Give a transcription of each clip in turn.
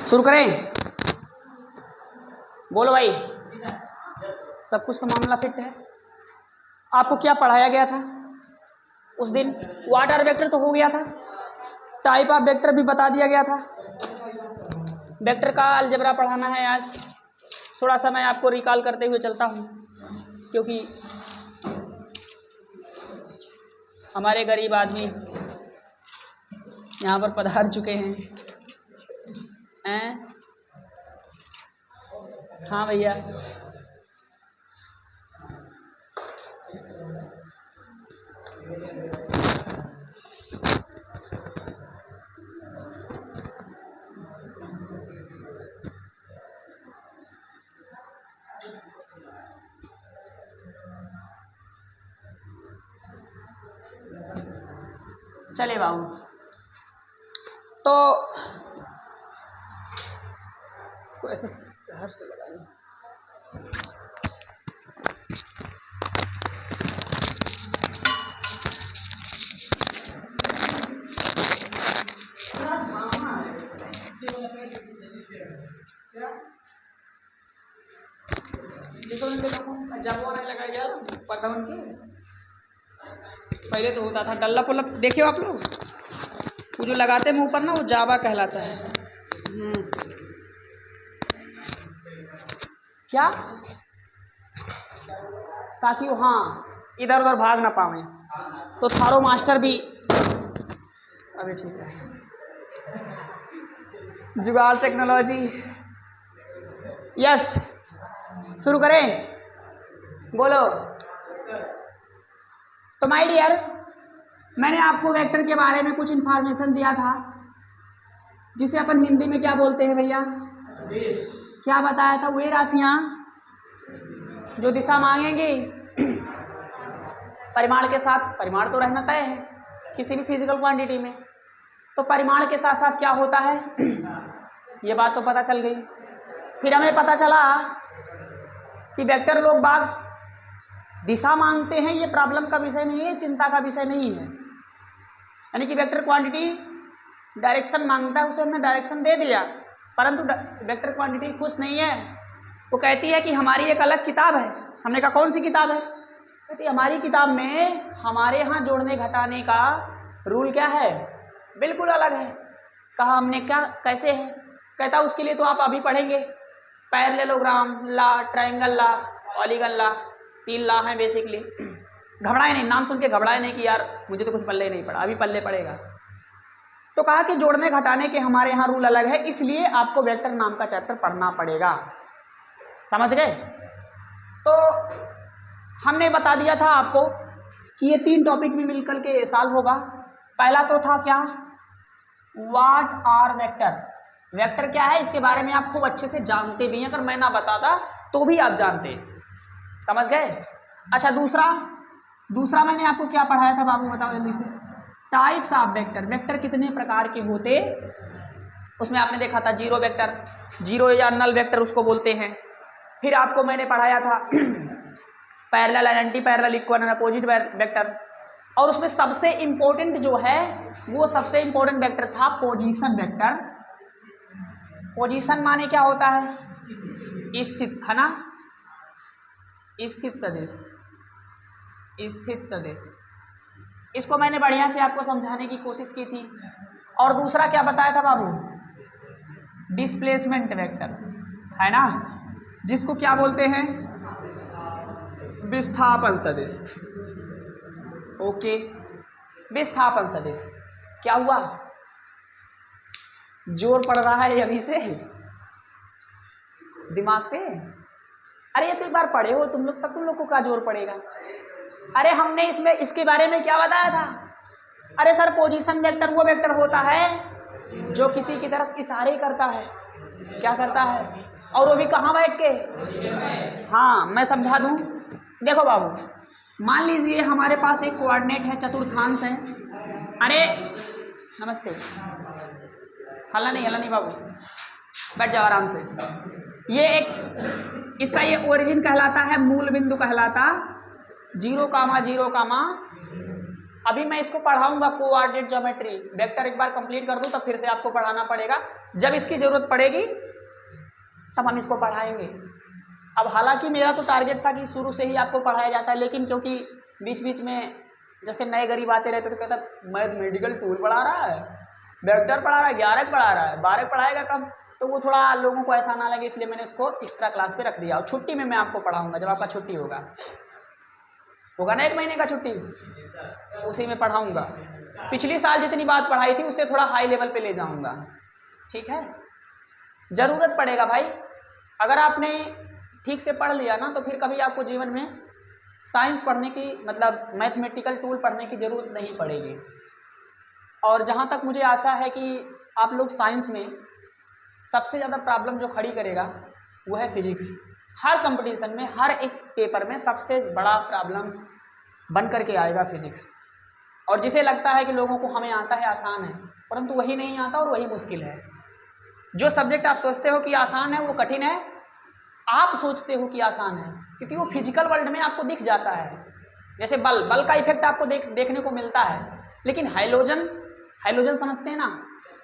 शुरू करें? बोलो भाई, सब कुछ तो मामला फिट है। आपको क्या पढ़ाया गया था उस दिन? वाटर वेक्टर तो हो गया था, टाइप ऑफ वेक्टर भी बता दिया गया था। वेक्टर का अलजेब्रा पढ़ाना है आज। थोड़ा सा मैं आपको रिकॉल करते हुए चलता हूँ, क्योंकि हमारे गरीब आदमी यहाँ पर पधार चुके हैं। हाँ भैया, चले बाबू। तो इसको ऐसे हर से लगाइए। पहले तो होता था डल्ला पुल्ला, देखियो आप लोग, वो जो लगाते मुंह पर ना, वो जावा कहलाता है। क्या? ताकि वो हाँ इधर उधर भाग ना पावे। तो थारो मास्टर भी अभी ठीक है। जुगाड़ टेक्नोलॉजी। यस, शुरू करें? बोलो। तो माय डियर, मैंने आपको वेक्टर के बारे में कुछ इंफॉर्मेशन दिया था, जिसे अपन हिंदी में क्या बोलते हैं भैया? क्या बताया था? वे राशियां जो दिशा मांगेंगी परिमाण के साथ, परिमाण तो रहना तय है किसी भी फिजिकल क्वांटिटी में, तो परिमाण के साथ साथ क्या होता है ये बात तो पता चल गई। फिर हमें पता चला कि वेक्टर लोग बाग दिशा मांगते हैं, ये प्रॉब्लम का विषय नहीं है, चिंता का विषय नहीं है। यानी कि वेक्टर क्वांटिटी डायरेक्शन मांगता है, उसे हमने डायरेक्शन दे दिया, परंतु वेक्टर क्वांटिटी खुश नहीं है। वो कहती है कि हमारी एक अलग किताब है। हमने कहा कौन सी किताब है? कहती हमारी किताब में हमारे यहाँ जोड़ने घटाने का रूल क्या है, बिल्कुल अलग है। कहा हमने क्या, कैसे है? कहता उसके लिए तो आप अभी पढ़ेंगे, पैरेललोग्राम ला, ट्रायंगल ला, पॉलीगन ला, 3 ला हैं बेसिकली। घबराए नहीं, नाम सुन के घबराए नहीं कि यार मुझे तो कुछ पल्ले नहीं पड़ा, अभी पल्ले पड़ेगा। तो कहा कि जोड़ने घटाने के हमारे यहाँ रूल अलग है, इसलिए आपको वेक्टर नाम का चैप्टर पढ़ना पड़ेगा। समझ गए? तो हमने बता दिया था आपको कि ये 3 टॉपिक में मिलकर के सॉल्व होगा। पहला तो था क्या, व्हाट आर वेक्टर। वेक्टर क्या है इसके बारे में आप खूब अच्छे से जानते भी हैं, अगर मैं ना बताता तो भी आप जानते। समझ गए? अच्छा, दूसरा मैंने आपको क्या पढ़ाया था बाबू, बताओ जल्दी से? Types of vector. वेक्टर कितने प्रकार के होते, उसमें आपने देखा था जीरो वेक्टर, जीरो या नल वेक्टर उसको बोलते हैं। फिर आपको मैंने पढ़ाया था parallel and anti parallel, equal and opposite vector, और उसमें सबसे इंपॉर्टेंट जो है, वो सबसे इंपॉर्टेंट वेक्टर था पोजीशन वेक्टर। पोजीशन माने क्या होता है? स्थित, है ना? स्थित सदिश, स्थित सदिश। इसको मैंने बढ़िया से आपको समझाने की कोशिश की थी। और दूसरा क्या बताया था बाबू? डिस्प्लेसमेंट वेक्टर, है ना, जिसको क्या बोलते हैं? विस्थापन सदिश। ओके, विस्थापन सदिश। क्या हुआ, जोर पड़ रहा है अभी से दिमाग पे? अरे ये तो एक बार पढ़े हो तुम लोग, तब तुम लोग को क्या जोर पड़ेगा? अरे हमने इसमें इसके बारे में क्या बताया था? अरे सर, पोजीशन वेक्टर वो वेक्टर होता है जो किसी की तरफ इशारे करता है। क्या करता है? और वो भी कहाँ बैठ के? हाँ, मैं समझा दूं। देखो बाबू, मान लीजिए हमारे पास एक कोऑर्डिनेट है, चतुर्थांश है। अरे नमस्ते, हल्ला नहीं बाबू, बैठ जाओ आराम से। ये एक, इसका ये ओरिजिन कहलाता है, मूल बिंदु कहलाता 0, 0, अभी मैं इसको पढ़ाऊंगा कोऑर्डिनेट ज्योमेट्री, वेक्टर एक बार कंप्लीट कर दूं तब फिर से आपको पढ़ाना पड़ेगा, जब इसकी जरूरत पड़ेगी तब हम इसको पढ़ाएंगे। अब हालांकि मेरा तो टारगेट था कि शुरू से ही आपको पढ़ाया जाता है, लेकिन क्योंकि बीच बीच में जैसे नए गरीब आते रहते तो कहता मैथमेटिकल टूल पढ़ा रहा है, वेक्टर पढ़ा रहा है, 11 पढ़ा रहा है, 12 पढ़ाएगा कब, तो वो थोड़ा लोगों को ऐसा ना लगे, इसलिए मैंने उसको एक्स्ट्रा क्लास पे रख दिया। और छुट्टी में मैं आपको पढ़ाऊंगा, जब आपका छुट्टी होगा ना 1 महीने का छुट्टी, उसी में पढ़ाऊंगा। पिछली साल जितनी बात पढ़ाई थी उससे थोड़ा हाई लेवल पे ले जाऊंगा, ठीक है। जरूरत पड़ेगा भाई, अगर आपने ठीक से पढ़ लिया ना तो फिर कभी आपको जीवन में साइंस पढ़ने की मतलब मैथमेटिकल टूल पढ़ने की ज़रूरत नहीं पड़ेगी। और जहाँ तक मुझे आशा है कि आप लोग साइंस में सबसे ज़्यादा प्रॉब्लम जो खड़ी करेगा वो है फिजिक्स। हर कंपटीशन में हर एक पेपर में सबसे बड़ा प्रॉब्लम बन करके आएगा फिजिक्स। और जिसे लगता है कि लोगों को हमें आता है, आसान है, परंतु वही नहीं आता और वही मुश्किल है। जो सब्जेक्ट आप सोचते हो कि आसान है वो कठिन है, आप सोचते हो कि आसान है, क्योंकि वो फिजिकल वर्ल्ड में आपको दिख जाता है। जैसे बल का इफेक्ट आपको देखने को मिलता है, लेकिन हाइड्रोजन समझते हैं ना,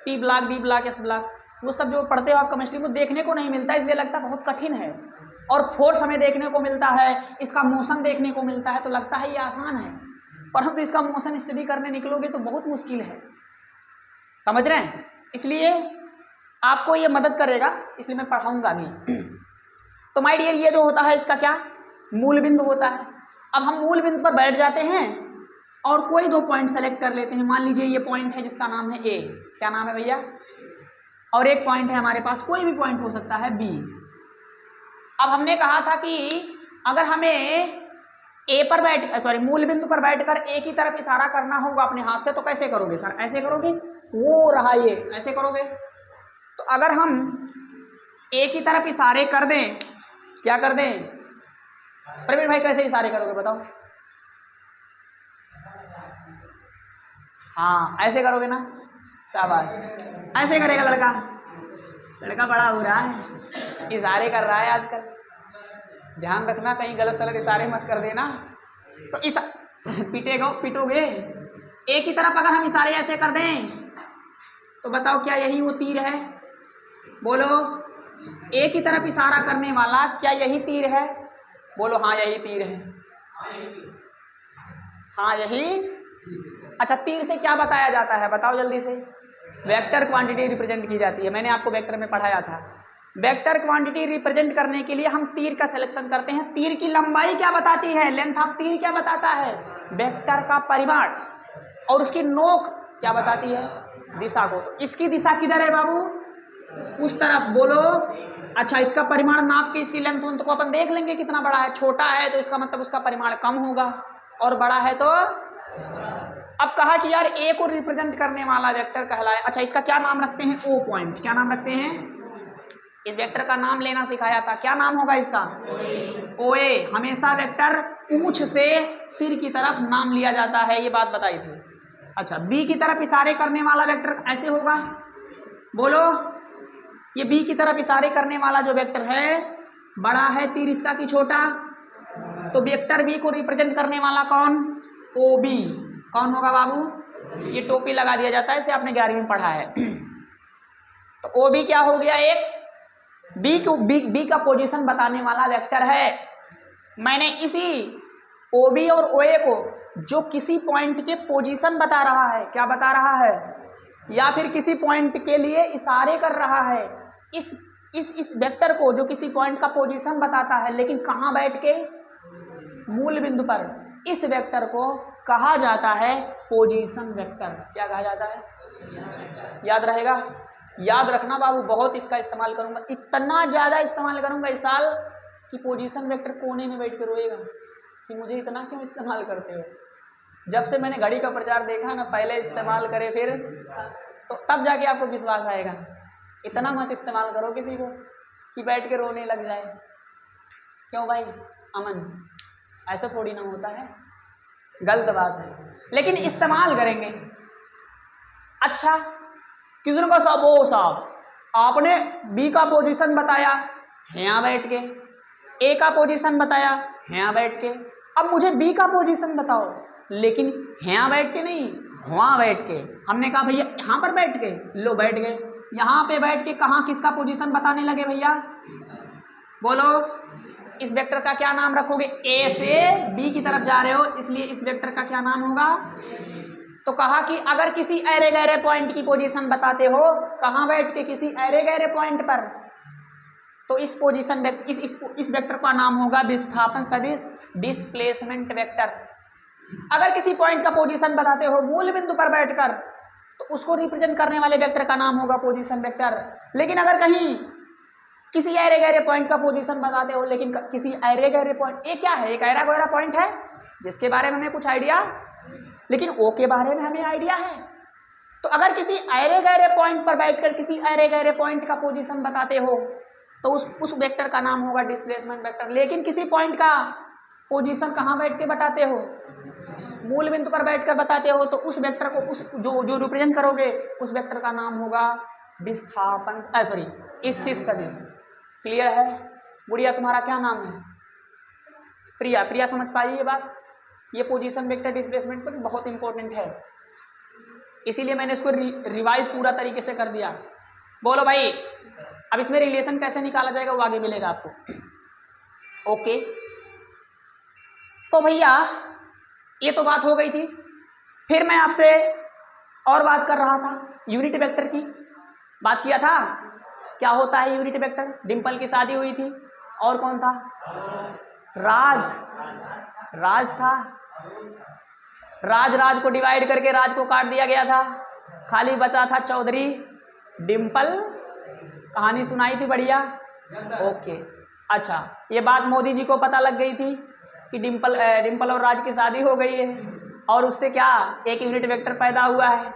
P block, B block, S block, वो सब जो पढ़ते हो आप केमिस्ट्री में देखने को नहीं मिलता, इसलिए लगता है बहुत कठिन है। और फोर्स हमें देखने को मिलता है, इसका मोशन देखने को मिलता है, तो लगता है ये आसान है, परंतु इसका मोशन स्टडी करने निकलोगे तो बहुत मुश्किल है। समझ रहे हैं? इसलिए आपको ये मदद करेगा, इसलिए मैं पढ़ाऊंगा भी। तो माय डियर, ये जो होता है इसका क्या मूल बिंदु होता है। अब हम मूल बिंदु पर बैठ जाते हैं और कोई 2 पॉइंट सेलेक्ट कर लेते हैं। मान लीजिए ये पॉइंट है जिसका नाम है ए, क्या नाम है भैया, और एक पॉइंट है हमारे पास, कोई भी पॉइंट हो सकता है बी। अब हमने कहा था कि अगर हमें ए पर मूल बिंदु पर बैठकर ए की तरफ इशारा करना होगा अपने हाथ से, तो कैसे करोगे सर? ऐसे करोगे, वो रहा ये, ऐसे करोगे। तो अगर हम ए की तरफ इशारे कर दें, क्या कर दें प्रवीण भाई, कैसे इशारे करोगे बताओ? हाँ ऐसे करोगे ना, शाबाश, ऐसे करेगा लड़का बड़ा हो रहा है, इशारे कर रहा है आजकल, ध्यान रखना कहीं गलत सलत इशारे मत कर देना। तो इस पिटोगे। ए की तरफ अगर हम इशारे ऐसे कर दें तो बताओ क्या यही वो तीर है? बोलो, ए की तरफ इशारा करने वाला क्या यही तीर है? बोलो हाँ यही तीर है, हाँ यही। अच्छा, तीर से क्या बताया जाता है बताओ जल्दी से? वेक्टर क्वांटिटी रिप्रेजेंट की जाती है, मैंने आपको वेक्टर में पढ़ाया था। वेक्टर क्वांटिटी रिप्रेजेंट करने के लिए हम तीर का सिलेक्शन करते हैं। तीर की लंबाई क्या बताती है? लेंथ ऑफ तीर क्या बताता है? वेक्टर का परिमाण। और उसकी नोक क्या बताती है? दिशा को। तो इसकी दिशा किधर है बाबू? उस तरफ। बोलो। अच्छा, इसका परिमाण नाप के इसकी लेंथ को अपन देख लेंगे कितना बड़ा है। छोटा है तो इसका मतलब उसका परिमाण कम होगा, और बड़ा है तो। अब कहा कि यार ए को रिप्रेजेंट करने वाला वेक्टर कहलाए। अच्छा, इसका क्या नाम रखते हैं? O point. क्या नाम रखते हैं? इस वेक्टर का नाम लेना सिखाया था, क्या नाम होगा इसका? ओए। हमेशा वेक्टर पूंछ से सिर की तरफ नाम लिया जाता है, ये बात बताई थी। अच्छा, बी की तरफ इशारे करने वाला वेक्टर ऐसे होगा। बोलो, ये बी की तरफ इशारे करने वाला जो वेक्टर है, बड़ा है तीर इसका कि छोटा? तो वेक्टर बी को रिप्रेजेंट करने वाला कौन? O B. कौन होगा बाबू? ये टोपी लगा दिया जाता है, इसे आपने 11वीं में पढ़ा है। तो ओ बी क्या हो गया? एक बी का पोजीशन बताने वाला वेक्टर है। मैंने इसी ओ बी और ओ ए को, जो किसी पॉइंट के पोजीशन बता रहा है, क्या बता रहा है, या फिर किसी पॉइंट के लिए इशारे कर रहा है, इस वेक्टर को जो किसी पॉइंट का पोजीशन बताता है, लेकिन कहाँ बैठ के? मूल बिंदु पर। इस वेक्टर को कहा जाता है पोजीशन वेक्टर। क्या कहा जाता है? याद रहेगा? याद रखना बाबू, बहुत इसका इस्तेमाल करूंगा, इतना ज़्यादा इस्तेमाल करूंगा इस साल कि पोजीशन वेक्टर कोने में बैठ के रोएगा कि मुझे इतना क्यों इस्तेमाल करते हो। जब से मैंने घड़ी का प्रचार देखा ना, पहले इस्तेमाल करे फिर, तो तब जाके आपको विश्वास आएगा। इतना मत इस्तेमाल करो किसी को कि बैठ के रोने लग जाए। क्यों भाई अमन? ऐसा थोड़ी ना होता है, गलत बात है, लेकिन इस्तेमाल करेंगे। अच्छा, किसी का साहब आपने बी का पोजीशन बताया यहाँ बैठ के, ए का पोजीशन बताया यहाँ बैठ के, अब मुझे बी का पोजीशन बताओ। लेकिन यहाँ बैठ के नहीं, वहाँ बैठ के। हमने कहा भैया यहाँ पर बैठ के, लो बैठ गए। यहाँ पे बैठ के कहाँ किसका पोजीशन बताने लगे भैया, बोलो। इस वेक्टर का क्या नाम रखोगे, ए से बी की तरफ जा रहे हो, इसलिए इस वेक्टर का क्या नाम होगा। तो कहा कि अगर किसी ऐरे गहरे पॉइंट की पोजीशन बताते हो, कहाँ बैठ के, किसी ऐरे गहरे पॉइंट पर, तो इस पोजीशन इस वेक्टर का नाम होगा विस्थापन सदिश, डिस्प्लेसमेंट वेक्टर। अगर किसी पॉइंट का पोजीशन बताते हो मूल बिंदु पर बैठकर, तो उसको रिप्रेजेंट करने वाले वेक्टर का नाम होगा पोजीशन वेक्टर। लेकिन अगर कहीं किसी ऐरे गहरे पॉइंट का पोजीशन बताते हो, लेकिन किसी ऐरे गहरे पॉइंट, ये क्या है, एक ऐरा गहरा पॉइंट है जिसके बारे में हमें कुछ आइडिया, लेकिन ओ के बारे में हमें आइडिया है। तो अगर किसी ऐरे गहरे पॉइंट पर बैठकर किसी ऐरे गहरे पॉइंट का पोजीशन बताते हो, तो उस वेक्टर का नाम होगा डिस्प्लेसमेंट वेक्टर। लेकिन किसी पॉइंट का पोजीशन कहाँ बैठ के बताते हो, मूल बिंदु पर बैठकर बताते हो, तो उस वेक्टर को उस जो रिप्रेजेंट करोगे, उस वेक्टर का नाम होगा विस्थापन स्थित सदिश। क्लियर है। गुड़िया तुम्हारा क्या नाम है, प्रिया। प्रिया समझ पाई ये बात। ये पोजीशन वेक्टर डिस्प्लेसमेंट पर बहुत इंपॉर्टेंट है, इसीलिए मैंने इसको रिवाइज पूरा तरीके से कर दिया। बोलो भाई, अब इसमें रिलेशन कैसे निकाला जाएगा वो आगे मिलेगा आपको। ओके, तो भैया ये तो बात हो गई थी। फिर मैं आपसे और बात कर रहा था, यूनिट वेक्टर की बात किया था। क्या होता है यूनिट वेक्टर। डिम्पल की शादी हुई थी, और कौन था, राज था। राज को डिवाइड करके राज को काट दिया गया था, खाली बचा था चौधरी डिम्पल। कहानी सुनाई थी बढ़िया। ओके, अच्छा, ये बात मोदी जी को पता लग गई थी कि डिम्पल और राज की शादी हो गई है, और उससे क्या एक यूनिट वेक्टर पैदा हुआ है।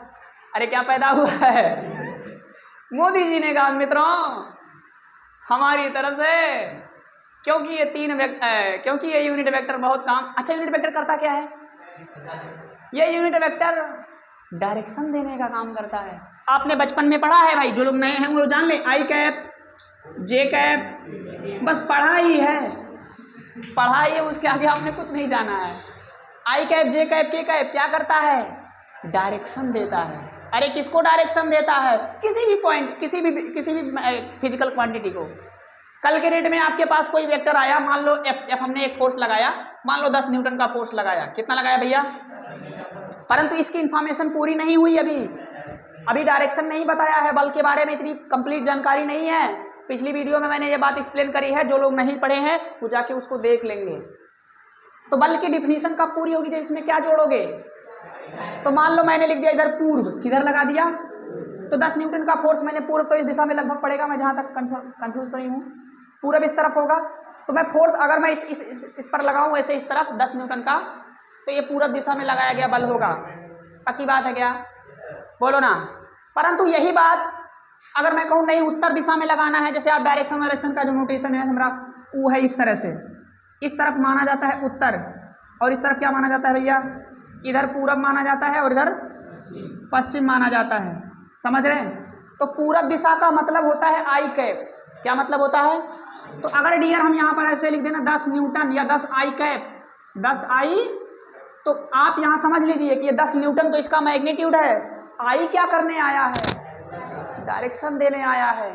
अरे क्या पैदा हुआ है, मोदी जी ने कहा मित्रों हमारी तरफ से, क्योंकि ये यूनिट वेक्टर बहुत काम। अच्छा, यूनिट वेक्टर करता क्या है, ये यूनिट वेक्टर डायरेक्शन देने का काम करता है। आपने बचपन में पढ़ा है भाई, जो लोग नए हैं वो जान ले, आई कैप जे कैप, बस पढ़ाई है, पढ़ाई है, उसके आगे आपने कुछ नहीं जाना है। आई कैप जे कैप के कैप क्या करता है, डायरेक्शन देता है। अरे किसको डायरेक्शन देता है, किसी भी पॉइंट, किसी भी फिजिकल क्वांटिटी को। कल के डेट में आपके पास कोई वेक्टर आया, मान लो एफ हमने एक फोर्स लगाया, मान लो 10 न्यूटन का फोर्स लगाया। कितना लगाया भैया, परंतु इसकी इंफॉर्मेशन पूरी नहीं हुई, अभी डायरेक्शन नहीं बताया है, बल के बारे में इतनी कंप्लीट जानकारी नहीं है। पिछली वीडियो में मैंने ये बात एक्सप्लेन करी है, जो लोग नहीं पढ़े हैं वो जाके उसको देख लेंगे। तो बल की डिफिनीशन कब पूरी होगी, जब इसमें क्या जोड़ोगे। तो मान लो मैंने लिख दिया इधर पूर्व, किधर लगा दिया, तो 10 न्यूटन का फोर्स मैंने पूर्व, तो इस दिशा में लगभग पड़ेगा, मैं जहाँ तक कंफ्यूज तो नहीं हूँ, पूरब इस तरफ होगा। तो मैं फोर्स अगर मैं इस पर लगाऊं ऐसे इस तरफ 10 न्यूटन का, तो ये पूरब दिशा में लगाया गया बल होगा। पक्की बात है क्या, बोलो ना। परंतु यही बात अगर मैं कहूँ नहीं उत्तर दिशा में लगाना है, जैसे आप डायरेक्शन का जो नोटेशन है हमारा वो है इस तरह से, इस तरफ माना जाता है उत्तर, और इस तरफ क्या माना जाता है भैया, इधर पूरब माना जाता है और इधर पश्चिम माना जाता है। समझ रहे हैं। तो पूरब दिशा का मतलब होता है आई कैप। क्या मतलब होता है, तो अगर डियर हम यहाँ पर ऐसे लिख देना 10 न्यूटन या 10 आई कैप, 10 आई, तो आप यहाँ समझ लीजिए कि ये 10 न्यूटन तो इसका मैग्नीट्यूड है, आई क्या करने आया है, डायरेक्शन देने आया है।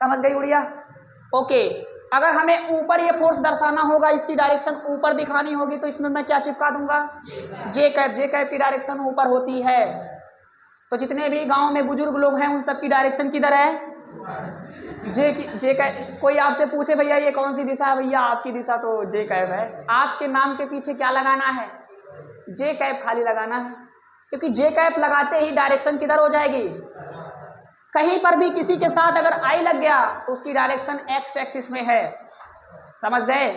समझ गई उड़िया। ओके, अगर हमें ऊपर ये फोर्स दर्शाना होगा, इसकी डायरेक्शन ऊपर दिखानी होगी, तो इसमें मैं क्या चिपका दूंगा, जे कैप। जे कैप की डायरेक्शन ऊपर होती है। तो जितने भी गांव में बुजुर्ग लोग हैं उन सब की डायरेक्शन किधर है, जे कैप। कोई आपसे पूछे भैया ये कौन सी दिशा है, भैया आपकी दिशा तो जे कैप है। आपके नाम के पीछे क्या लगाना है, जे कैप खाली लगाना है, क्योंकि जे कैप लगाते ही डायरेक्शन किधर हो जाएगी। कहीं पर भी किसी के साथ अगर आई लग गया तो उसकी डायरेक्शन एक्स एक्सिस में है। समझ गए,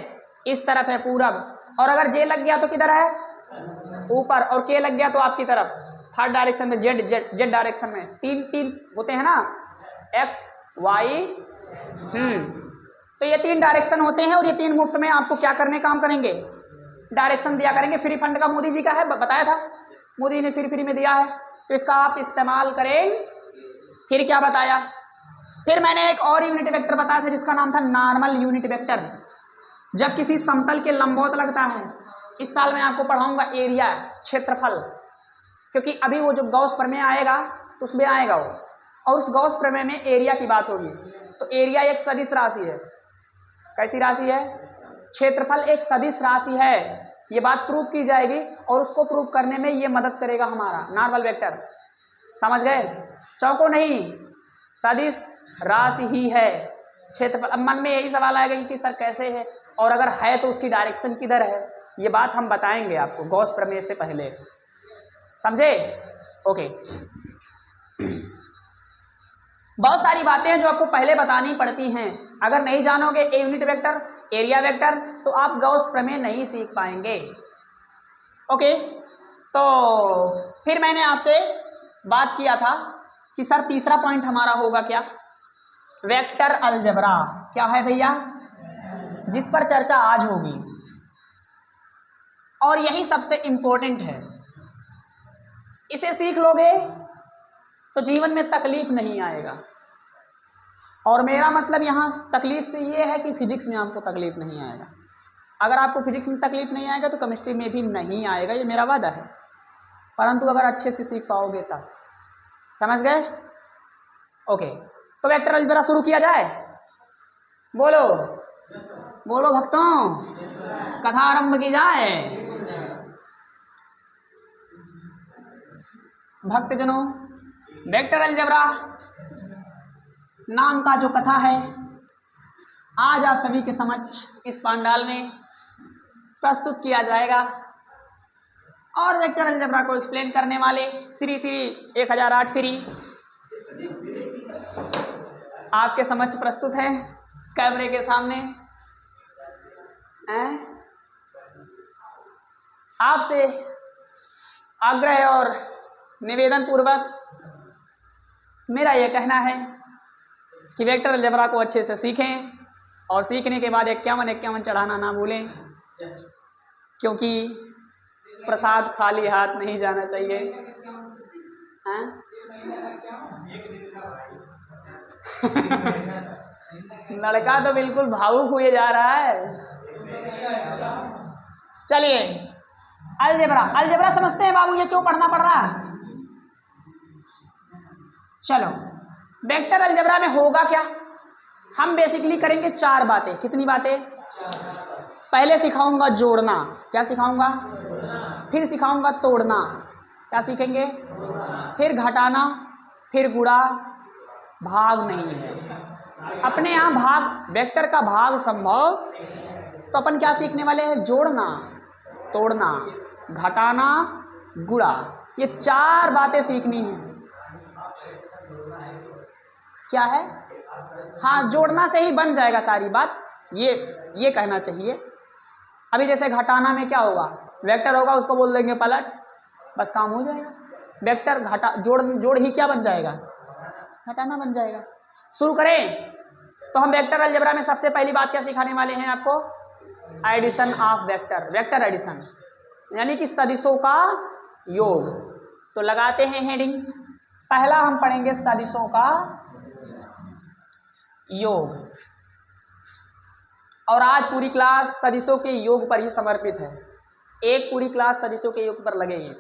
इस तरफ है पूरब, और अगर जे लग गया तो किधर है, ऊपर, और के लग गया तो आपकी तरफ थर्ड डायरेक्शन में, जेड डायरेक्शन में। तीन होते हैं ना, एक्स वाई। तो ये 3 डायरेक्शन होते हैं, और ये 3 मुफ्त में आपको क्या करने काम करेंगे, डायरेक्शन दिया करेंगे। फ्री फंड का मोदी जी का है, बताया था, मोदी ने फ्री में दिया है, तो इसका आप इस्तेमाल करें। फिर क्या बताया, फिर मैंने एक और यूनिट वेक्टर बताया था जिसका नाम था नॉर्मल यूनिट वेक्टर। जब किसी समतल के लंबवत लगता है, इस साल मैं आपको पढ़ाऊंगा एरिया, क्षेत्रफल, क्योंकि अभी वो जब गॉस प्रमेय आएगा तो उसमें आएगा वो, और उस गॉस प्रमेय में एरिया की बात होगी। तो एरिया एक सदिश राशि है। कैसी राशि है? क्षेत्रफल एक सदिश राशि है। ये बात प्रूव की जाएगी और उसको प्रूव करने में ये मदद करेगा हमारा नॉर्मल वेक्टर। समझ गए? चौको नहीं, सदिश राशि ही है क्षेत्रफल। अब मन में यही सवाल आएगा कि सर कैसे है, और अगर है तो उसकी डायरेक्शन किधर है? ये बात हम बताएंगे आपको गॉस प्रमेय से पहले। समझे? ओके। बहुत सारी बातें हैं जो आपको पहले बतानी पड़ती हैं। अगर नहीं जानोगे a unit vector, area vector, तो आप गॉस प्रमेय नहीं सीख पाएंगे। ओके, तो फिर मैंने आपसे बात किया था कि सर तीसरा पॉइंट हमारा होगा क्या? Vector algebra. क्या है भैया? जिस पर चर्चा आज होगी, और यही सबसे इंपॉर्टेंट है। इसे सीख लोगे तो जीवन में तकलीफ नहीं आएगा। और मेरा मतलब यहाँ तकलीफ से ये है कि फिजिक्स में आपको तकलीफ नहीं आएगा। अगर आपको फिजिक्स में तकलीफ नहीं आएगा तो केमिस्ट्री में भी नहीं आएगा, ये मेरा वादा है। परंतु अगर अच्छे से सीख पाओगे तब। समझ गए? ओके, तो वेक्टर अलजेब्रा शुरू किया जाए। बोलो बोलो भक्तों, कथा आरंभ की जाए। भक्तजनों, वेक्टर अलजेब्रा नाम का जो कथा है आज आप सभी के समक्ष इस पंडाल में प्रस्तुत किया जाएगा। और वेक्टर अलजेब्रा को एक्सप्लेन करने वाले श्री 1008 श्री आपके समक्ष प्रस्तुत है कैमरे के सामने। आपसे आग्रह और निवेदन पूर्वक मेरा यह कहना है कि वेक्टर अलजेब्रा को अच्छे से सीखें, और सीखने के बाद 51 चढ़ाना ना भूलें, क्योंकि प्रसाद खाली हाथ नहीं जाना चाहिए। लड़का तो बिल्कुल भावुक हुए जा रहा है। चलिए, अलजेब्रा समझते हैं बाबू, ये क्यों पढ़ना पड़ रहा है? चलो, वेक्टर अलजेब्रा में होगा क्या? हम बेसिकली करेंगे 4 बातें। कितनी बातें? पहले सिखाऊंगा जोड़ना। क्या सिखाऊंगा? फिर सिखाऊंगा तोड़ना। क्या सीखेंगे? फिर घटाना, फिर गुणा। भाग नहीं है अपने यहाँ, भाग वेक्टर का भाग संभव। तो अपन क्या सीखने वाले हैं? जोड़ना, तोड़ना, घटाना, गुणा। ये 4 बातें सीखनी है। क्या है? हाँ, जोड़ना से ही बन जाएगा सारी बात, ये कहना चाहिए। अभी जैसे घटाना में क्या होगा? वेक्टर होगा, उसको बोल देंगे पलट, बस काम हो जाएगा। वेक्टर घटा जोड़ ही क्या बन जाएगा? घटाना बन जाएगा। शुरू करें। तो हम वेक्टर अलजेब्रा में सबसे पहली बात क्या सिखाने वाले हैं आपको? Addition of vector. Vector addition यानी कि सदिशों का योग। तो लगाते हैं हेडिंग। पहला हम पढ़ेंगे सदिशों का योग, और आज पूरी क्लास सदिशों के योग पर ही समर्पित है। एक पूरी क्लास सदिशों के योग पर लगेगी।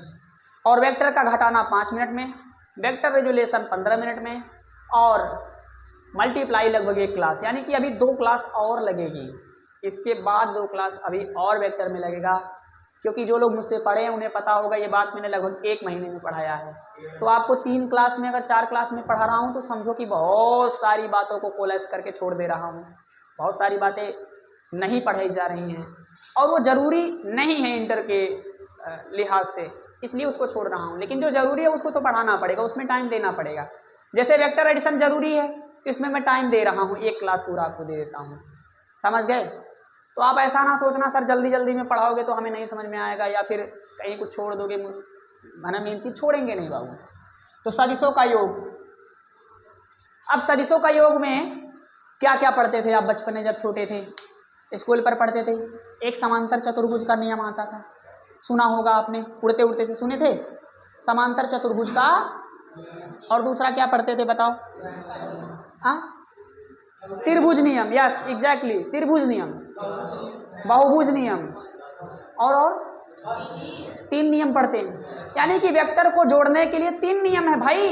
और वेक्टर का घटाना 5 मिनट में, वेक्टर रेजुलेशन 15 मिनट में, और मल्टीप्लाई लगभग 1 क्लास। यानी कि अभी 2 क्लास और लगेगी। इसके बाद 2 क्लास अभी और वेक्टर में लगेगा, क्योंकि जो लोग मुझसे पढ़े हैं उन्हें पता होगा ये बात मैंने लगभग 1 महीने में पढ़ाया है। तो आपको 3 क्लास में, अगर 4 क्लास में पढ़ा रहा हूँ तो समझो कि बहुत सारी बातों को कोलैप्स करके छोड़ दे रहा हूँ। बहुत सारी बातें नहीं पढ़ाई जा रही हैं और वो ज़रूरी नहीं है इंटर के लिहाज से, इसलिए उसको छोड़ रहा हूँ। लेकिन जो ज़रूरी है उसको तो पढ़ाना पड़ेगा, उसमें टाइम देना पड़ेगा। जैसे वेक्टर एडिशन ज़रूरी है, इसमें मैं टाइम दे रहा हूँ, 1 क्लास पूरा आपको दे देता हूँ। समझ गए? तो आप ऐसा ना सोचना सर जल्दी जल्दी में पढ़ाओगे तो हमें नहीं समझ में आएगा, या फिर कहीं कुछ छोड़ दोगे। मैंने मेन चीज़ छोड़ेंगे नहीं बाबू। तो सदिशों का योग। अब सदिशों का योग में क्या क्या पढ़ते थे आप बचपन में जब छोटे थे, स्कूल पर पढ़ते थे? एक समांतर चतुर्भुज का नियम आता था, सुना होगा आपने, उड़ते उड़ते से सुने थे। समांतर चतुर्भुज का, और दूसरा क्या पढ़ते थे बताओ? हाँ, त्रिभुज नियम। यस एग्जैक्टली, त्रिभुज नियम, बहुभुज नियम, और 3 नियम पढ़ते हैं, यानी कि वेक्टर को जोड़ने के लिए 3 नियम है भाई।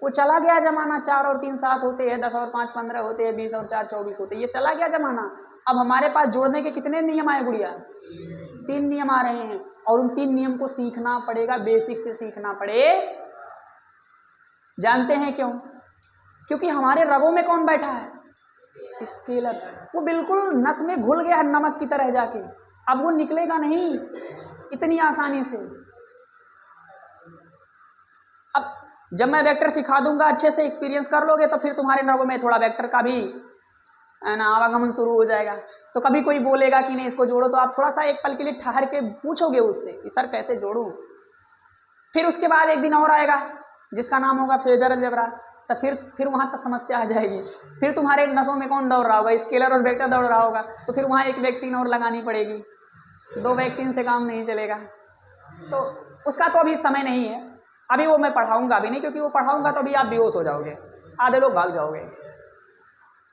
वो चला गया जमाना, 4 और 3 7 होते हैं, 10 और 5 15 होते हैं, 20 और 4 24 होते हैं, ये चला गया जमाना। अब हमारे पास जोड़ने के कितने नियम आए गुड़िया? 3 नियम आ रहे हैं, और उन 3 नियम को सीखना पड़ेगा, बेसिक से सीखना पड़े। जानते हैं क्यों? क्योंकि हमारे रगों में कौन बैठा है? स्केलर। वो बिल्कुल नस में घुल गया है नमक की तरह जाके, अब वो निकलेगा नहीं इतनी आसानी से। अब जब मैं वेक्टर सिखा दूंगा, अच्छे से एक्सपीरियंस कर लोगे, तो फिर तुम्हारे रगों में थोड़ा वेक्टर का भी ना आवागमन शुरू हो जाएगा। तो कभी कोई बोलेगा कि नहीं इसको जोड़ो, तो आप थोड़ा सा एक पल के लिए ठहर के पूछोगे उससे कि सर कैसे जोड़ूं। फिर उसके बाद एक दिन और आएगा जिसका नाम होगा फेजर अलजेब्रा, तो फिर वहाँ तक समस्या आ जाएगी। फिर तुम्हारे नसों में कौन दौड़ रहा होगा? स्केलर और वेक्टर दौड़ रहा होगा। तो फिर वहाँ एक वैक्सीन और लगानी पड़ेगी, 2 वैक्सीन से काम नहीं चलेगा। तो उसका तो अभी समय नहीं है, अभी वो मैं पढ़ाऊंगा भी नहीं, क्योंकि वो पढ़ाऊंगा तो अभी आप बेहोश हो जाओगे, आधे लोग भाग जाओगे।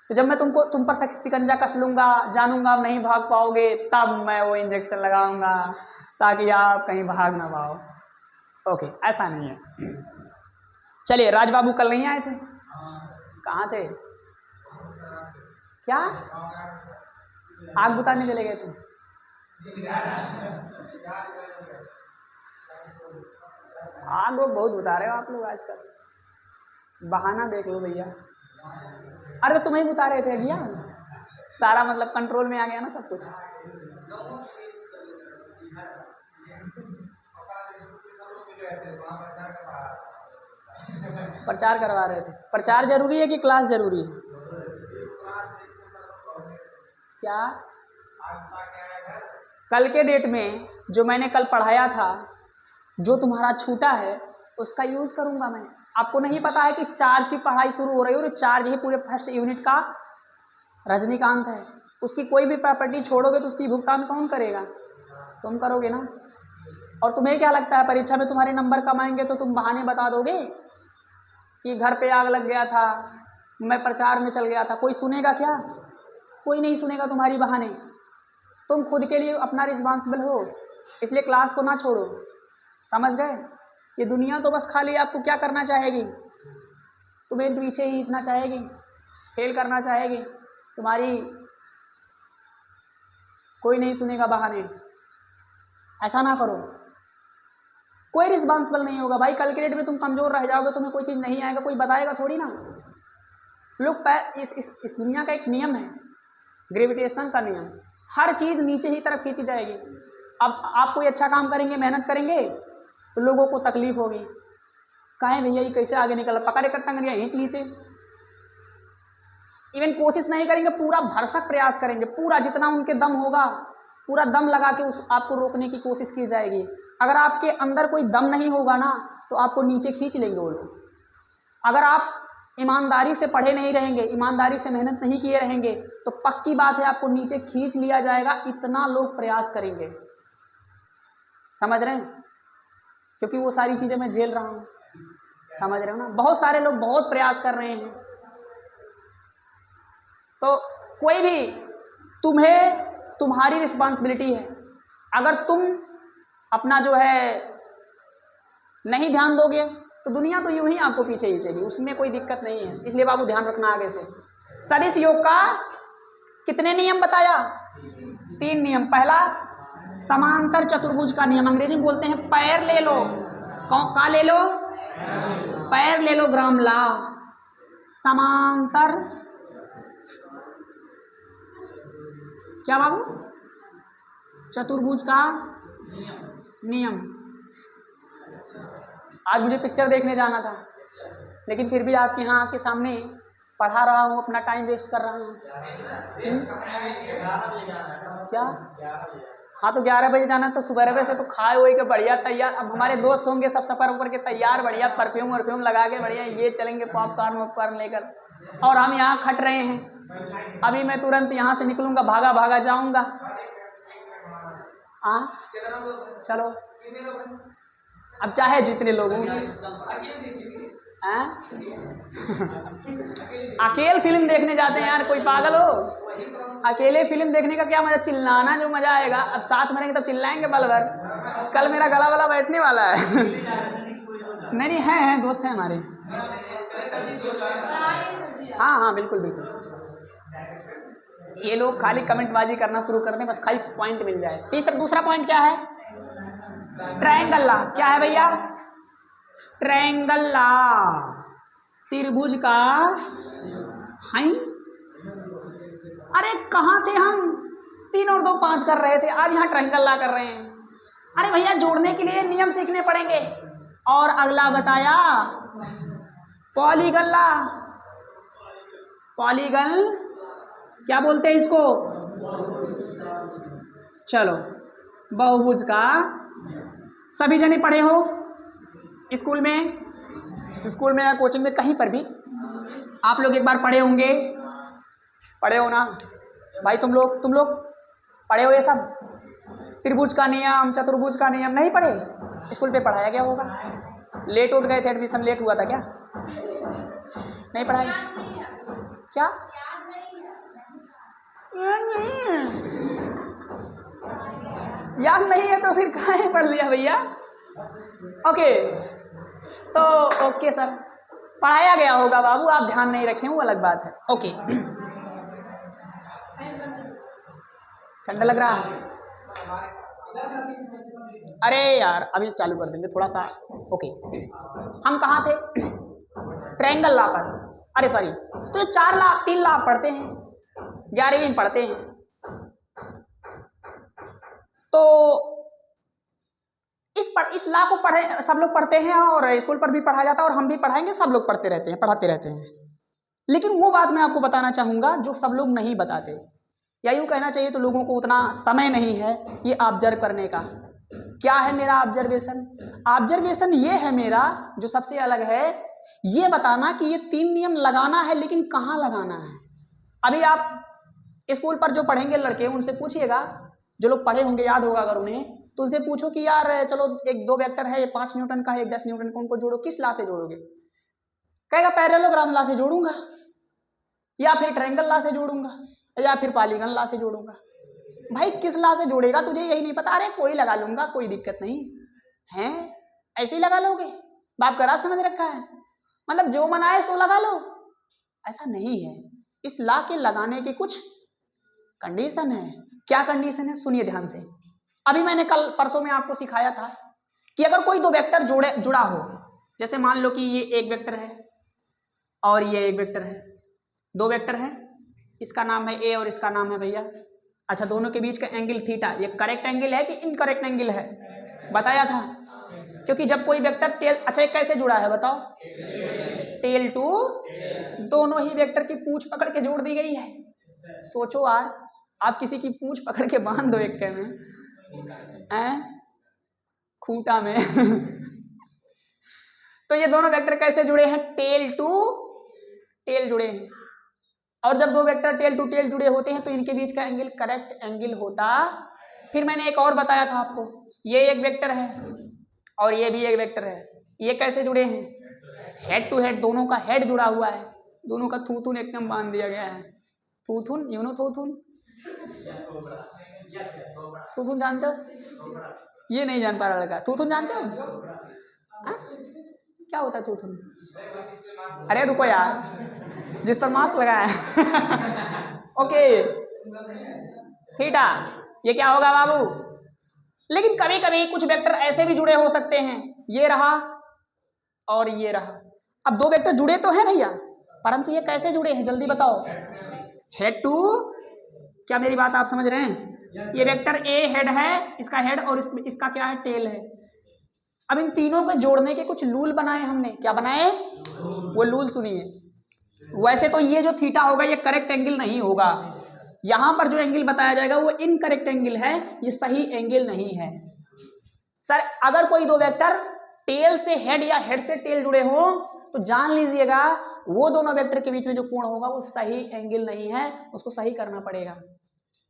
तो जब मैं तुम पर शिकंजा कस लूंगा, जानूंगा आप नहीं भाग पाओगे, तब मैं वो इंजेक्शन लगाऊंगा ताकि आप कहीं भाग ना पाओ। ओके, ऐसा नहीं है। चलिए, राजबाबू कल नहीं आए थे? कहाँ थे? क्या आग बुताने चले गए थे? आग लोग बहुत बुता रहे हो आप लोग आजकल, बहाना देख लो भैया। अरे तो तुम्हें ही बुता रहे थे भैया, सारा मतलब कंट्रोल में आ गया ना सब कुछ। प्रचार करवा रहे थे। प्रचार जरूरी है कि क्लास जरूरी है? क्या कल के डेट में जो मैंने कल पढ़ाया था, जो तुम्हारा छूटा है, उसका यूज करूंगा मैं। आपको नहीं पता है कि चार्ज की पढ़ाई शुरू हो रही है, और चार्ज ही पूरे फर्स्ट यूनिट का रजनीकांत है। उसकी कोई भी प्रॉपर्टी छोड़ोगे तो उसकी भुगतान कौन करेगा? तुम करोगे ना। और तुम्हें क्या लगता है परीक्षा में तुम्हारे नंबर कम आएंगे तो तुम बहाने बता दोगे कि घर पे आग लग गया था, मैं प्रचार में चल गया था? कोई सुनेगा क्या? कोई नहीं सुनेगा तुम्हारी बहाने। तुम खुद के लिए अपना रिस्पॉन्सिबल हो, इसलिए क्लास को ना छोड़ो। समझ गए? ये दुनिया तो बस खाली आपको क्या करना चाहेगी? तुम्हें पीछे ही खींचना चाहेगी, फेल करना चाहेगी तुम्हारी। कोई नहीं सुनेगा बहाने, ऐसा ना करो। कोई रिस्पॉन्सिबल नहीं होगा भाई। कल के डेट में तुम कमजोर रह जाओगे, तुम्हें कोई चीज़ नहीं आएगा, कोई बताएगा थोड़ी ना। लोग इस दुनिया का एक नियम है, ग्रेविटेशन का नियम। हर चीज़ नीचे ही तरफ खींची जाएगी। अब आप कोई अच्छा काम करेंगे, मेहनत करेंगे, तो लोगों को तकलीफ होगी, कहें भैया ये कैसे आगे निकल, पकड़ के टंग खींच नीचे। इवन कोशिश नहीं करेंगे, पूरा भरसक प्रयास करेंगे, पूरा जितना उनके दम होगा पूरा दम लगा के उस आपको रोकने की कोशिश की जाएगी। अगर आपके अंदर कोई दम नहीं होगा ना, तो आपको नीचे खींच लेंगे वो लोग। अगर आप ईमानदारी से पढ़े नहीं रहेंगे, ईमानदारी से मेहनत नहीं किए रहेंगे, तो पक्की बात है आपको नीचे खींच लिया जाएगा। इतना लोग प्रयास करेंगे, समझ रहे हैं? क्योंकि वो सारी चीज़ें मैं झेल रहा हूँ, समझ रहे हो ना? बहुत सारे लोग बहुत प्रयास कर रहे हैं। तो कोई भी तुम्हारी रिस्पॉन्सिबिलिटी है। अगर तुम अपना जो है नहीं ध्यान दोगे तो दुनिया तो यूं ही आपको पीछे खींचेगी, उसमें कोई दिक्कत नहीं है। इसलिए बाबू ध्यान रखना आगे से। सदिश योग का कितने नियम बताया? 3 नियम। पहला समांतर चतुर्भुज का नियम, अंग्रेजी में बोलते हैं पैर ले लो। कहाँ ले लो? पैर ले लो, ग्राम ला। समांतर क्या बाबू? चतुर्भुज का नियम। आज मुझे पिक्चर देखने जाना था, लेकिन फिर भी आपके यहाँ आके सामने पढ़ा रहा हूँ, अपना टाइम वेस्ट कर रहा हूँ। क्या? हाँ तो 11 बजे जाना, तो सुबह से तो खाए हुए के बढ़िया तैयार। अब हमारे दोस्त होंगे सब सफर ऊपर के तैयार, बढ़िया परफ्यूम वर्फ्यूम लगा के बढ़िया ये चलेंगे पॉपकॉर्न वॉपकॉर्न लेकर, और हम यहाँ खट रहे हैं। अभी मैं तुरंत यहाँ से निकलूंगा, भागा भागा जाऊंगा। हाँ चलो, अब चाहे जितने लोग अकेले फिल्म देखने जाते हैं यार, कोई पागल हो? अकेले फिल्म देखने का क्या मजा, चिल्लाना जो मजा आएगा। अब साथ में रहेंगे तब चिल्लाएंगे पल भर। कल मेरा गला वाला बैठने वाला है। नहीं नहीं है दोस्त हैं हमारे। हाँ हाँ बिल्कुल बिल्कुल। ये लोग खाली कमेंटबाजी करना शुरू कर दें, बस खाली पॉइंट मिल जाए। दूसरा पॉइंट क्या है? Triangle law. क्या है भैया? ट्रायंगल लॉ, त्रिभुज का। हाई अरे कहाँ थे हम? 3 और 2 5 कर रहे थे, आज यहाँ ट्रायंगल लॉ कर रहे हैं। अरे भैया जोड़ने के लिए नियम सीखने पड़ेंगे। और अगला बताया पॉलीगन लॉ। पॉलीगन क्या बोलते हैं इसको? चलो बहुभुज का। सभी जने पढ़े हो स्कूल में या कोचिंग में, कहीं पर भी आप लोग एक बार पढ़े होंगे। पढ़े हो ना भाई? तुम लोग पढ़े हो ये सब? त्रिभुज का नियम, चतुर्भुज का नियम नहीं पढ़े? स्कूल पे पढ़ाया गया होगा। लेट उठ गए थे, एडमिशन लेट हुआ था क्या? नहीं पढ़ाया क्या? याद नहीं है तो फिर कहाँ पढ़ लिया भैया? ओके तो ओके सर, पढ़ाया गया होगा बाबू, आप ध्यान नहीं रखे वो अलग बात है। ओके ठंडा लग रहा है? अरे यार अभी चालू कर देंगे थोड़ा सा। ओके हम कहाँ थे? ट्रायंगल लॉ पर। अरे सॉरी, तो 3 लॉ पढ़ते हैं, 11वीं में पढ़ते हैं। तो इस लॉ को पढ़े सब लोग पढ़ते हैं और स्कूल पर भी पढ़ाया जाता है और हम भी पढ़ाएंगे, सब लोग पढ़ते रहते हैं, पढ़ाते रहते हैं। लेकिन वो बात मैं आपको बताना चाहूँगा जो सब लोग नहीं बताते, या यूँ कहना चाहिए तो लोगों को उतना समय नहीं है ये ऑब्जर्व करने का। क्या है मेरा ऑब्जर्वेशन ये है मेरा जो सबसे अलग है, ये बताना कि ये 3 नियम लगाना है, लेकिन कहाँ लगाना है। अभी आप स्कूल पर जो पढ़ेंगे लड़के, उनसे पूछिएगा, जो लोग पढ़े होंगे याद होगा अगर उन्हें, तो उनसे पूछो कि यार चलो एक 2 वेक्टर है, 5 न्यूटन का है, 10 न्यूटन का, उनको जोड़ो, किस लॉ से जोड़ोगे? कहेगा पैरेललोग्राम लॉ से जोड़ूंगा, या फिर ट्रायंगल लॉ से जोड़ूंगा, या फिर पॉलीगन लॉ से जोड़ूंगा। भाई किस लॉ से जोड़ेगा तुझे यही नहीं पता? अरे कोई लगा लूंगा, कोई दिक्कत नहीं है, ऐसे ही लगा लोगे। बाप का राज समझ रखा है, मतलब जो मन आए सो लगा लो, ऐसा नहीं है। इस लॉ के लगाने की कुछ कंडीशन है। क्या कंडीशन है? सुनिए ध्यान से। अभी मैंने कल परसों में आपको सिखाया था कि अगर कोई 2 वेक्टर जुड़ा हो, जैसे मान लो कि ये एक वेक्टर है और ये एक वेक्टर है, 2 वेक्टर हैं, इसका नाम है ए और इसका नाम है भैया। अच्छा, दोनों के बीच का एंगल थीटा, ये करेक्ट एंगल है कि इनकरेक्ट एंगल है? बताया था, क्योंकि जब कोई वेक्टर टेल, अच्छा ये कैसे जुड़ा है बताओ? टेल टू, दोनों ही वेक्टर की पूंछ पकड़ के जोड़ दी गई है। सोचो यार, आप किसी की पूंछ पकड़ के बांध दो एक में, खूंटा में तो ये दोनों वेक्टर कैसे जुड़े हैं? टेल टू टेल जुड़े हैं। और जब 2 वेक्टर टेल टू टेल जुड़े होते हैं तो इनके बीच का एंगल करेक्ट एंगल होता। फिर मैंने एक और बताया था आपको, ये एक वेक्टर है और ये भी एक वेक्टर है, ये कैसे जुड़े हैं? हेड टू हेड, दोनों का हेड जुड़ा हुआ है, दोनों का थूथुन एकदम बांध दिया गया है। थूथुन, यू नो थूथुन? थूथुन जानते हो? ये नहीं जान पा रहा लड़का। थूथुन जानते हो? क्या होता है थूथुन? अरे रुको यार, जिस पर मास्क लगाया है ओके थीटा, ये क्या होगा बाबू? लेकिन कभी कभी कुछ वेक्टर ऐसे भी जुड़े हो सकते हैं, ये रहा और ये रहा। अब 2 वेक्टर जुड़े तो हैं भैया, परंतु ये कैसे जुड़े हैं जल्दी बताओ? हेड टू, क्या मेरी बात आप समझ रहे हैं? ये वेक्टर ए हेड है, इसका हेड, और इसका क्या है? टेल है। अब इन तीनों को जोड़ने के कुछ लूल बनाए हमने। क्या बनाए? वो लूल सुनिए। वैसे तो ये जो थीटा होगा ये करेक्ट एंगल नहीं होगा, यहां पर जो एंगल बताया जाएगा वो इनकरेक्ट एंगल है, ये सही एंगल नहीं है। सर अगर कोई 2 वेक्टर टेल से हेड या हेड से टेल जुड़े हो तो जान लीजिएगा वो दोनों वेक्टर के बीच में जो कोण होगा वो सही एंगल नहीं है, उसको सही करना पड़ेगा।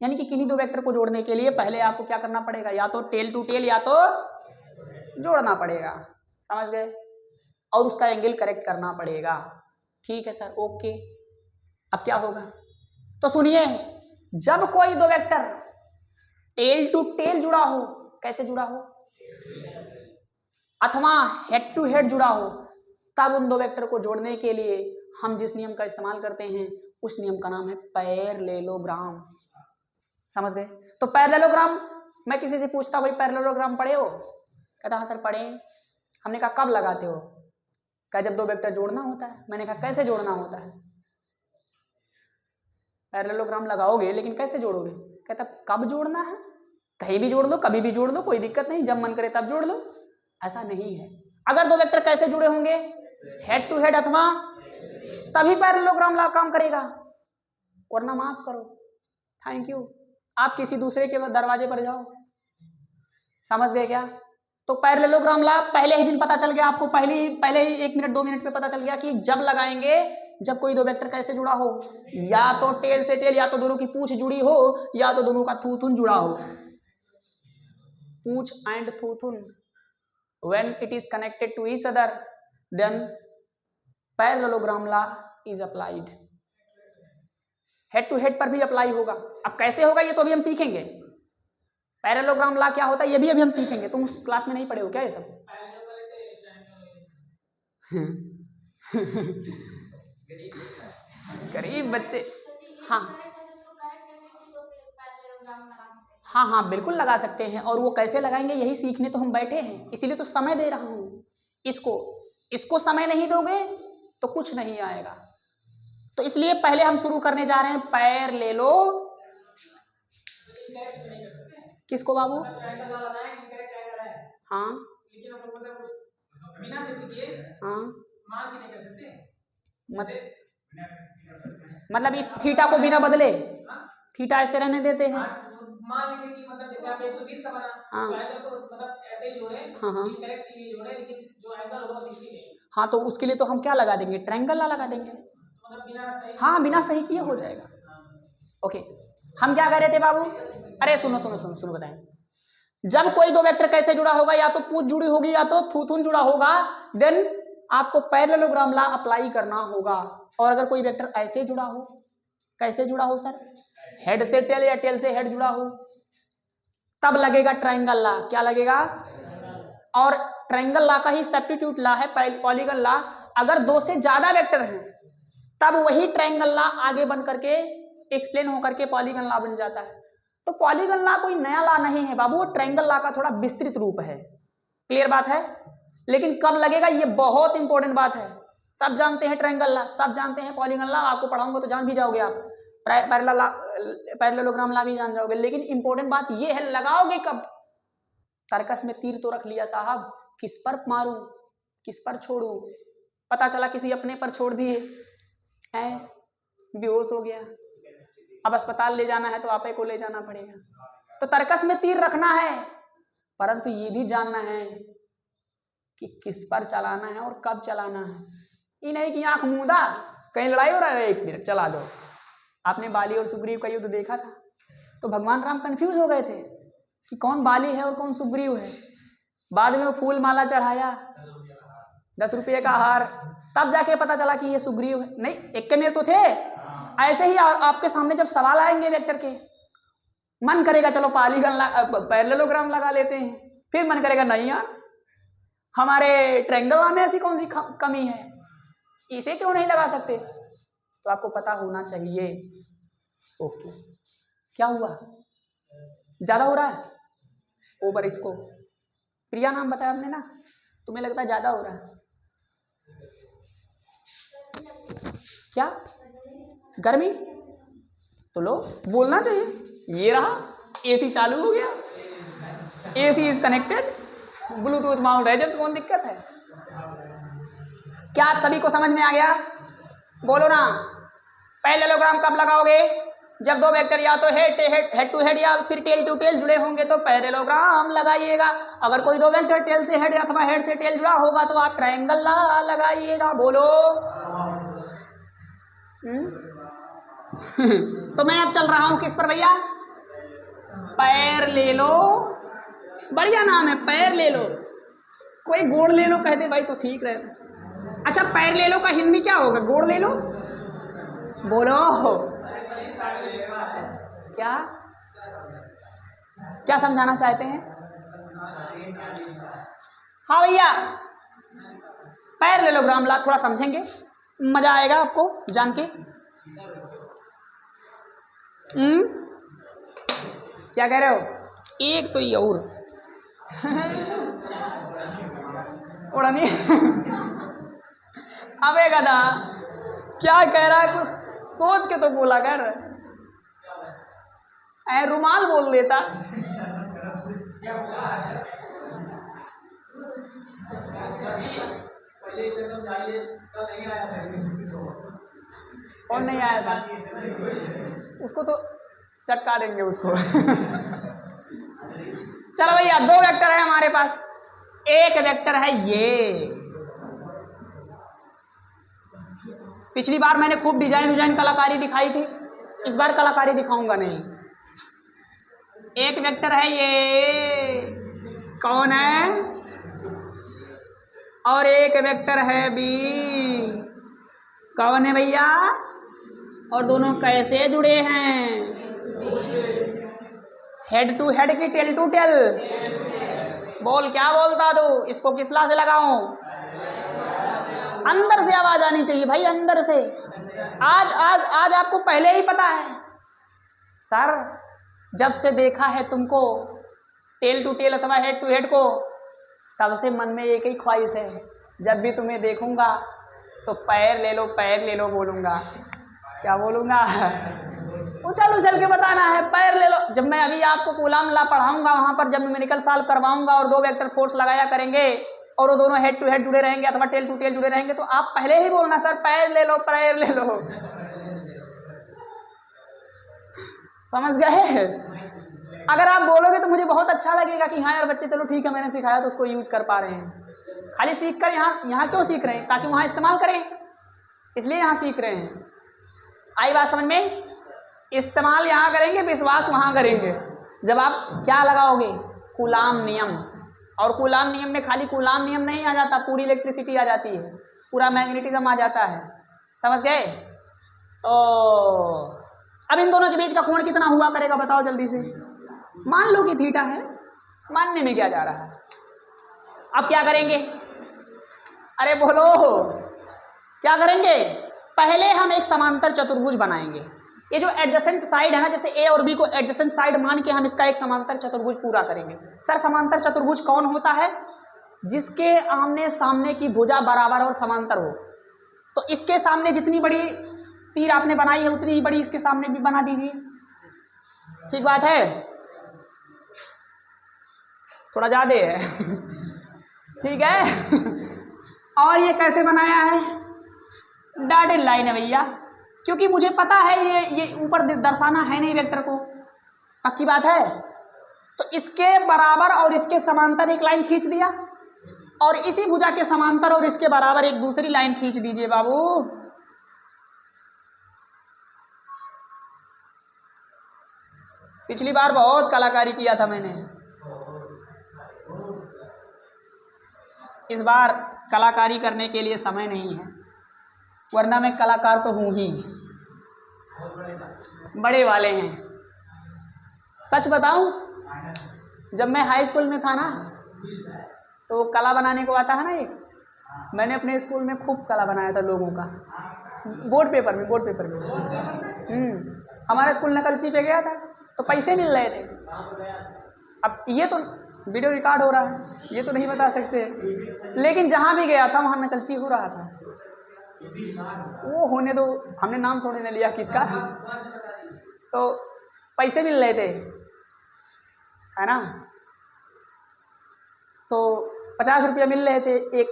यानी कि किन्हीं 2 वेक्टर को जोड़ने के लिए पहले आपको क्या करना पड़ेगा? या तो टेल टू टेल या तो जोड़ना पड़ेगा, समझ गए? और उसका एंगल करेक्ट करना पड़ेगा। ठीक है सर, ओके। अब क्या होगा तो सुनिए, जब कोई दो वेक्टर टेल टू टेल जुड़ा हो, कैसे जुड़ा हो, अथवा हेड टू हेड जुड़ा हो, तब उन दो वेक्टर को जोड़ने के लिए हम जिस नियम का इस्तेमाल करते हैं उस नियम का नाम है पैरेललोग्राम। समझ गए? तो पैरेललोग्राम, मैं किसी से पूछता भाई पैरेललोग्राम पढ़े हो, कहता हाँ सर पढ़े। हमने कहा कब लगाते हो, क्या जब दो वेक्टर जोड़ना होता है। मैंने कहा कैसे जोड़ना होता है। पैरेललोग्राम लगाओगे लेकिन कैसे जोड़ोगे, कहता कब जोड़ना है, कहीं भी जोड़ लो, कभी भी जोड़ लो, कोई दिक्कत नहीं, जब मन करे तब जोड़ लो। ऐसा नहीं है। अगर दो वेक्टर कैसे जुड़े होंगे, हेड टू हेड अथवा, तभी पैरेललोग्राम काम करेगा, वरना माफ करो, थैंक यू, आप किसी दूसरे के दरवाजे पर जाओ। समझ गए क्या? तो पैरेललोग्राम ला पहले ही दिन पता चल गया आपको, पहले ही 1 मिनट 2 मिनट में पता चल गया कि जब लगाएंगे जब कोई दो वेक्टर कैसे जुड़ा हो, या तो टेल से टेल, या तो दोनों की पूंछ जुड़ी हो, या तो दोनों का थूथुन जुड़ा हो। पूंछ and थूथुन, when it is connected to each other then parallelogram law is applied। Head to head पर भी अप्लाई होगा। अब कैसे होगा ये तो अभी हम सीखेंगे। पैरेललोग्राम लॉ क्या होता है ये भी अभी हम सीखेंगे। तुम उस क्लास में नहीं पढ़े हो क्या ये सब? गरीब बच्चे। हाँ हाँ हाँ बिल्कुल लगा सकते हैं, और वो कैसे लगाएंगे यही सीखने तो हम बैठे हैं, इसीलिए तो समय दे रहा हूँ। इसको समय नहीं दोगे तो कुछ नहीं आएगा। तो इसलिए पहले हम शुरू करने जा रहे हैं पैरेललो, किसको बाबू? हाँ हाँ मतलब इस थीटा को बिना बदले, थीटा ऐसे रहने देते हैं। मान लीजिए कि मतलब जैसे आप 120 का बना, हाँ तो मतलब ऐसे ही जोड़े, हाँ हाँ करेक्टली जोड़े, लेकिन जो एंगल होगा 60 है। हाँ तो उसके लिए तो हम क्या लगा देंगे, ट्रायंगल लगा देंगे, मतलब बिना सही, हाँ बिना सही किए हो जाएगा। ओके, हम क्या कह रहे थे बाबू? अरे सुनो सुनो सुनो सुनो बताएं। जब कोई दो वेक्टर कैसे जुड़ा होगा, या तो पूंछ जुड़ी होगी या तो थूथुन जुड़ा होगा, देन आपको पैरेललोग्राम लॉ अप्लाई करना होगा। और अगर कोई वेक्टर ऐसे जुड़ा हो, कैसे जुड़ा हो सर, हेड से टेल या टेल से हेड जुड़ा हो, तब लगेगा ट्रायंगल लॉ। क्या लगेगा? और ट्रायंगल लॉ का ही सब्स्टिट्यूट लॉ है पॉलीगन लॉ। अगर दो से ज्यादा वेक्टर हैं तब वही ट्रायंगल लॉ आगे बन करके एक्सप्लेन होकर के पॉलीगन लॉ बन जाता है। तो पॉलीगन लॉ कोई नया लॉ नहीं है बाबू, ट्रायंगल लॉ का थोड़ा विस्तृत रूप है। क्लियर बात है? लेकिन कब लगेगा ये बहुत इंपॉर्टेंट बात है। सब जानते हैं ट्रायंगल लॉ, सब जानते हैं पॉलीगन लॉ, आपको पढ़ाऊंगा तो जान भी जाओगे आप, पैरेललोग्राम लॉ भी जान जाओगे। लेकिन इंपॉर्टेंट बात ये है, लगाओगे कब? तर्कस में तीर तो रख लिया साहब, किस पर मारूं किस पर छोड़ूं, पता चला किसी अपने पर छोड़ दिए, बेहोश हो गया, अब अस्पताल ले जाना है तो आप ही को ले जाना पड़ेगा। तो तर्कस में तीर रखना है, परंतु ये भी जानना है कि किस पर चलाना है और कब चलाना है। ये नहीं कि आंख मूंदा कहीं लड़ाई हो रहा है 1 मिनट चला दो। आपने बाली और सुग्रीव का युद्ध देखा था, तो भगवान राम कंफ्यूज हो गए थे कि कौन बाली है और कौन सुग्रीव है। बाद में वो फूल माला चढ़ाया, 10 रुपये का हार, तब जाके पता चला कि ये सुग्रीव है। नहीं, एक में तो थे। ऐसे ही आपके सामने जब सवाल आएंगे वेक्टर के, मन करेगा चलो पैरेललोग्राम लगा लेते हैं, फिर मन करेगा नहीं यार हमारे ट्रायंगल लॉ में ऐसी कौन सी कमी है, इसे क्यों नहीं लगा सकते। तो आपको पता होना चाहिए। ओके, क्या हुआ? ज्यादा हो रहा है ओवर, इसको प्रिया नाम बताया आपने ना, तुम्हें लगता है ज्यादा हो रहा है क्या? गर्मी तो लो, बोलना चाहिए। ये रहा, एसी चालू हो गया, AC is connected, Bluetooth mount है, जब कौन दिक्कत है? क्या आप सभी को समझ में आ गया? बोलो ना। पैरेललोग्राम कब लगाओगे? जब दो वेक्टर या तो हेड टू हेड या फिर टेल टू टेल जुड़े होंगे तो पैरेललोग्राम लगाइएगा। अगर कोई दो वेक्टर टेल से हेड अथवा हेड से टेल जुड़ा होगा तो आप ट्रायंगल लॉ लगाइएगा। बोलो। तो मैं अब चल रहा हूं किस पर भैया? पैरेललो, बढ़िया नाम है पैरेललो। कोई गोड़ ले लो कहते भाई तो ठीक रहता। अच्छा, पैरेललो का हिंदी क्या होगा? गोड़ ले लो, बोलो। क्या क्या समझाना चाहते हैं? हाँ भैया, पैरेललोग्राम ला थोड़ा समझेंगे, मजा आएगा आपको जान के। क्या कह रहे हो? एक तो ये और उड़ानी अबे गधा, क्या कह रहा है? कुछ सोच के तो बोला कर। रुमाल बोल देता। और नहीं आया था उसको तो चटका देंगे उसको। चलो भैया, दो वेक्टर है हमारे पास। एक वेक्टर है ये, पिछली बार मैंने खूब डिजाइन कलाकारी दिखाई थी, इस बार कलाकारी दिखाऊंगा नहीं। एक वेक्टर है ये, कौन है? और एक वेक्टर है बी, कौन है भैया? और दोनों कैसे जुड़े हैं? हेड टू हेड की टेल टू टेल? बोल, क्या बोलता तू? इसको किसला से लगाऊं? अंदर से आवाज आनी चाहिए भाई, अंदर से। आज आज आज आपको पहले ही पता है सर, जब से देखा है तुमको टेल टू टेल अथवा हेड टू हेड को, तब से मन में एक ही ख्वाहिश है, जब भी तुम्हें देखूंगा तो पैर ले लो बोलूंगा। क्या बोलूंगा? उछल उछल के बताना है, पैर ले लो। जब मैं अभी आपको कूलाम ला पढ़ाऊंगा, वहां पर जब न्यूमेरिकल सॉल्व करवाऊंगा और दो वेक्टर फोर्स लगाया करेंगे और वो दोनों हेड टू हेड जुड़े रहेंगे अथवा टेल टू टेल जुड़े रहेंगे, तो आप पहले ही बोलना सर पैर ले लो, पैर ले लो। समझ गए? अगर आप बोलोगे तो मुझे बहुत अच्छा लगेगा कि हाँ यार बच्चे, चलो ठीक है, मैंने सिखाया तो उसको यूज कर पा रहे हैं। खाली सीख कर यहाँ क्यों सीख रहे हैं? ताकि वहाँ इस्तेमाल करें, इसलिए यहाँ सीख रहे हैं। आई बात समझ में? इस्तेमाल यहाँ करेंगे, विश्वास वहाँ करेंगे। जब आप क्या लगाओगे? कूलाम नियम। और कूलाम नियम में खाली कूलाम नियम नहीं आ जाता, पूरी इलेक्ट्रिसिटी आ जाती है, पूरा मैग्नेटिज्म आ जाता है। समझ गए? तो अब इन दोनों के बीच का कोण कितना हुआ करेगा बताओ जल्दी से। मान लो कि थीटा है, मानने में क्या जा रहा है। अब क्या करेंगे? अरे बोलो, क्या करेंगे? पहले हम एक समांतर चतुर्भुज बनाएंगे। ये जो एडजेसेंट साइड है ना, जैसे ए और बी को एडजेसेंट साइड मान के हम इसका एक समांतर चतुर्भुज पूरा करेंगे। सर समांतर चतुर्भुज कौन होता है? जिसके आमने सामने की भुजा बराबर और समांतर हो। तो इसके सामने जितनी बड़ी तीर आपने बनाई है उतनी ही बड़ी इसके सामने भी बना दीजिए। ठीक बात है? थोड़ा ज्यादा है। ठीक है। और ये कैसे बनाया है? डॉटेड लाइन है भैया, क्योंकि मुझे पता है ये ऊपर दर्शाना है नहीं वेक्टर को। पक्की बात है? तो इसके बराबर और इसके समांतर एक लाइन खींच दिया, और इसी भुजा के समांतर और इसके बराबर एक दूसरी लाइन खींच दीजिए बाबू। पिछली बार बहुत कलाकारी किया था मैंने, इस बार कलाकारी करने के लिए समय नहीं है, वरना मैं कलाकार तो हूं ही, बड़े वाले हैं। सच बताऊं, जब मैं हाई स्कूल में था ना, तो कला बनाने को आता है ना एक, मैंने अपने स्कूल में खूब कला बनाया था लोगों का, बोर्ड पेपर में। हमारा स्कूल नकलची पे गया था तो पैसे मिल रहे थे। अब ये तो वीडियो रिकॉर्ड हो रहा है, ये तो नहीं बता सकते, लेकिन जहाँ भी गया था वहाँ नकलची हो रहा था। वो होने दो, हमने नाम थोड़ी ना लिया किसका, तो पैसे मिल रहे थे, है ना। तो 50 रुपया मिल रहे थे, एक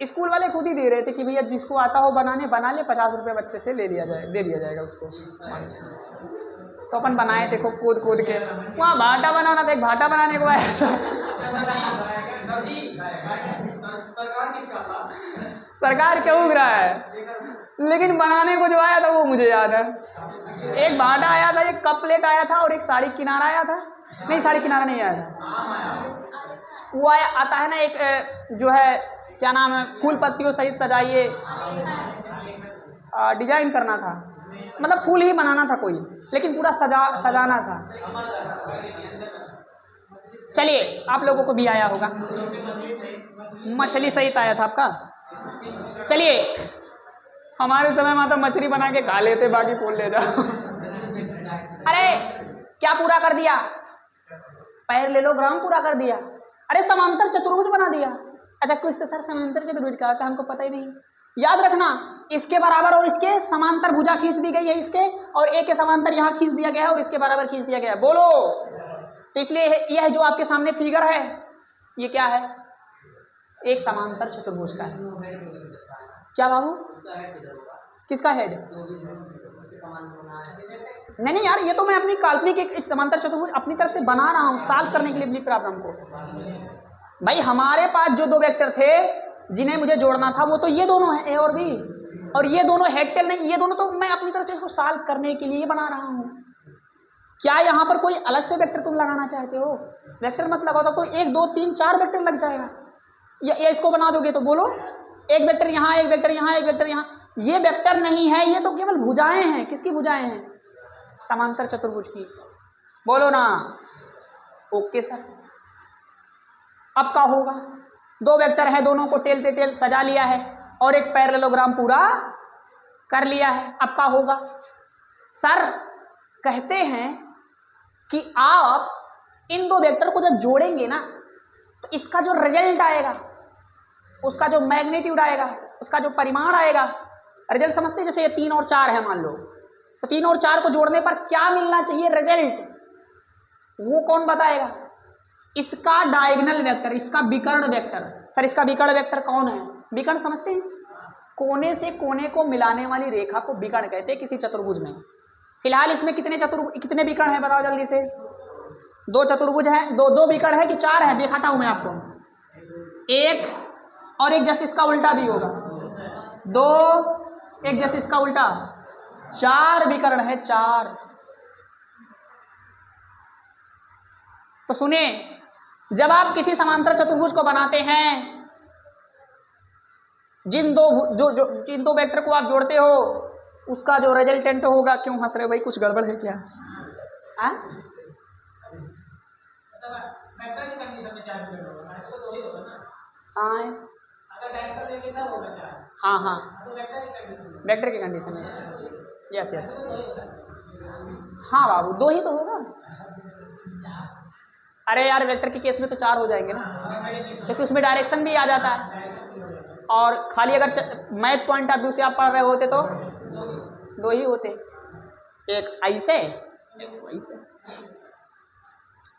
स्कूल वाले खुद ही दे रहे थे कि भैया जिसको आता हो बनाने बना ले, 50 रुपया बच्चे से दे दिया जाएगा उसको। तो अपन बनाए थे खूब कूद के, वहाँ भाटा बनाना था, एक भाटा बनाने को आया था। सरकार क्यों उग रहा है, लेकिन बनाने को जो आया था वो मुझे याद है। एक भाटा आया था, एक कप प्लेट आया था और एक साड़ी किनारा आया था। नहीं, साड़ी किनारा नहीं आया था, वो आता है ना एक जो है क्या नाम है, फूल पत्तियों सहित सजाइए, डिजाइन करना था, मतलब फूल ही बनाना था कोई, लेकिन पूरा सजाना था। चलिए आप लोगों को भी आया होगा, मछली सहित आया था आपका। चलिए हमारे समय में तो मछली बना के खा लेते, बाकी फूल ले जाओ। अरे क्या पूरा कर दिया, पैरेललोग्राम पूरा कर दिया, अरे समांतर चतुर्भुज बना दिया। अच्छा कुछ तो सर समांतर चतुर्भुज का होता है, हमको पता ही नहीं। याद रखना, इसके बराबर और इसके समांतर भुजा खींच दी गई है इसके, और एक के समांतर यहाँ खींच दिया गया है और इसके बराबर खींच दिया गया है। बोलो। तो इसलिए यह जो आपके सामने फिगर है ये क्या है, एक समांतर चतुर्भुज का है। क्या बाबू, किसका हेड? नहीं यार, ये तो मैं अपनी काल्पनिक एक समांतर चतुर्भुज अपनी तरफ से बना रहा हूँ सॉल्व करने के लिए अपनी प्रॉब्लम को। भाई हमारे पास जो दो वेक्टर थे जिन्हें मुझे जोड़ना था वो तो ये दोनों हैं, ए और बी, और ये दोनों हेड टेल नहीं, ये दोनों तो मैं अपनी तरफ से इसको सॉल्व करने के लिए बना रहा हूँ। क्या यहाँ पर कोई अलग से वेक्टर तुम लगाना चाहते हो? वेक्टर मत लगाओ तो 1 2 3 4 वेक्टर लग जाएगा। ये इसको बना दोगे तो बोलो, एक वेक्टर यहाँ, एक वेक्टर यहाँ, एक वेक्टर यहाँ। ये वेक्टर नहीं है, ये तो केवल भुजाएं हैं। किसकी भुजाएं हैं? समांतर चतुर्भुज की। बोलो ना। Okay sir. अब क्या होगा, दो वेक्टर है, दोनों को टेल से टेल सजा लिया है और एक पैरेललोग्राम पूरा कर लिया है। अब क्या होगा सर? कहते हैं कि आप इन दो वेक्टर को जब जोड़ेंगे ना तो इसका जो रिजल्ट आएगा, उसका जो मैग्नीट्यूड आएगा, उसका जो परिमाण आएगा, रिजल्ट समझते हैं? जैसे ये 3 और 4 है मान लो, तो 3 और 4 को जोड़ने पर क्या मिलना चाहिए रिजल्ट, वो कौन बताएगा? इसका डायगोनल वेक्टर, इसका विकर्ण वेक्टर। सर इसका विकर्ण वेक्टर कौन है? विकर्ण समझते हैं? कोने से कोने को मिलाने वाली रेखा को विकर्ण कहते हैं किसी चतुर्भुज में। फिलहाल इसमें कितने विकर्ण हैं बताओ जल्दी से? 2 चतुर्भुज हैं, दो विकर्ण है कि 4 है? दिखाता हूं मैं आपको, एक और एक जस्ट इसका उल्टा भी होगा, 2 एक जस्ट इसका उल्टा, 4 विकर्ण है, 4। तो सुने, जब आप किसी समांतर चतुर्भुज को बनाते हैं, जिन दो वेक्टर को आप जोड़ते हो उसका जो रिजल्टेंट होगा, क्यों हंस रहे हो भाई, कुछ गड़बड़ है क्या? हाँ हाँ, वेक्टर की कंडीशन है। यस यस, हाँ बाबू 2 ही तो होगा। अरे यार वेक्टर के केस में तो 4 हो जाएंगे ना, क्योंकि उसमें डायरेक्शन भी आ जाता है। और खाली अगर मैथ पॉइंट ऑफ व्यू से आप पढ़ रहे होते तो 2 ही होते, एक ऐसे एक वैसे।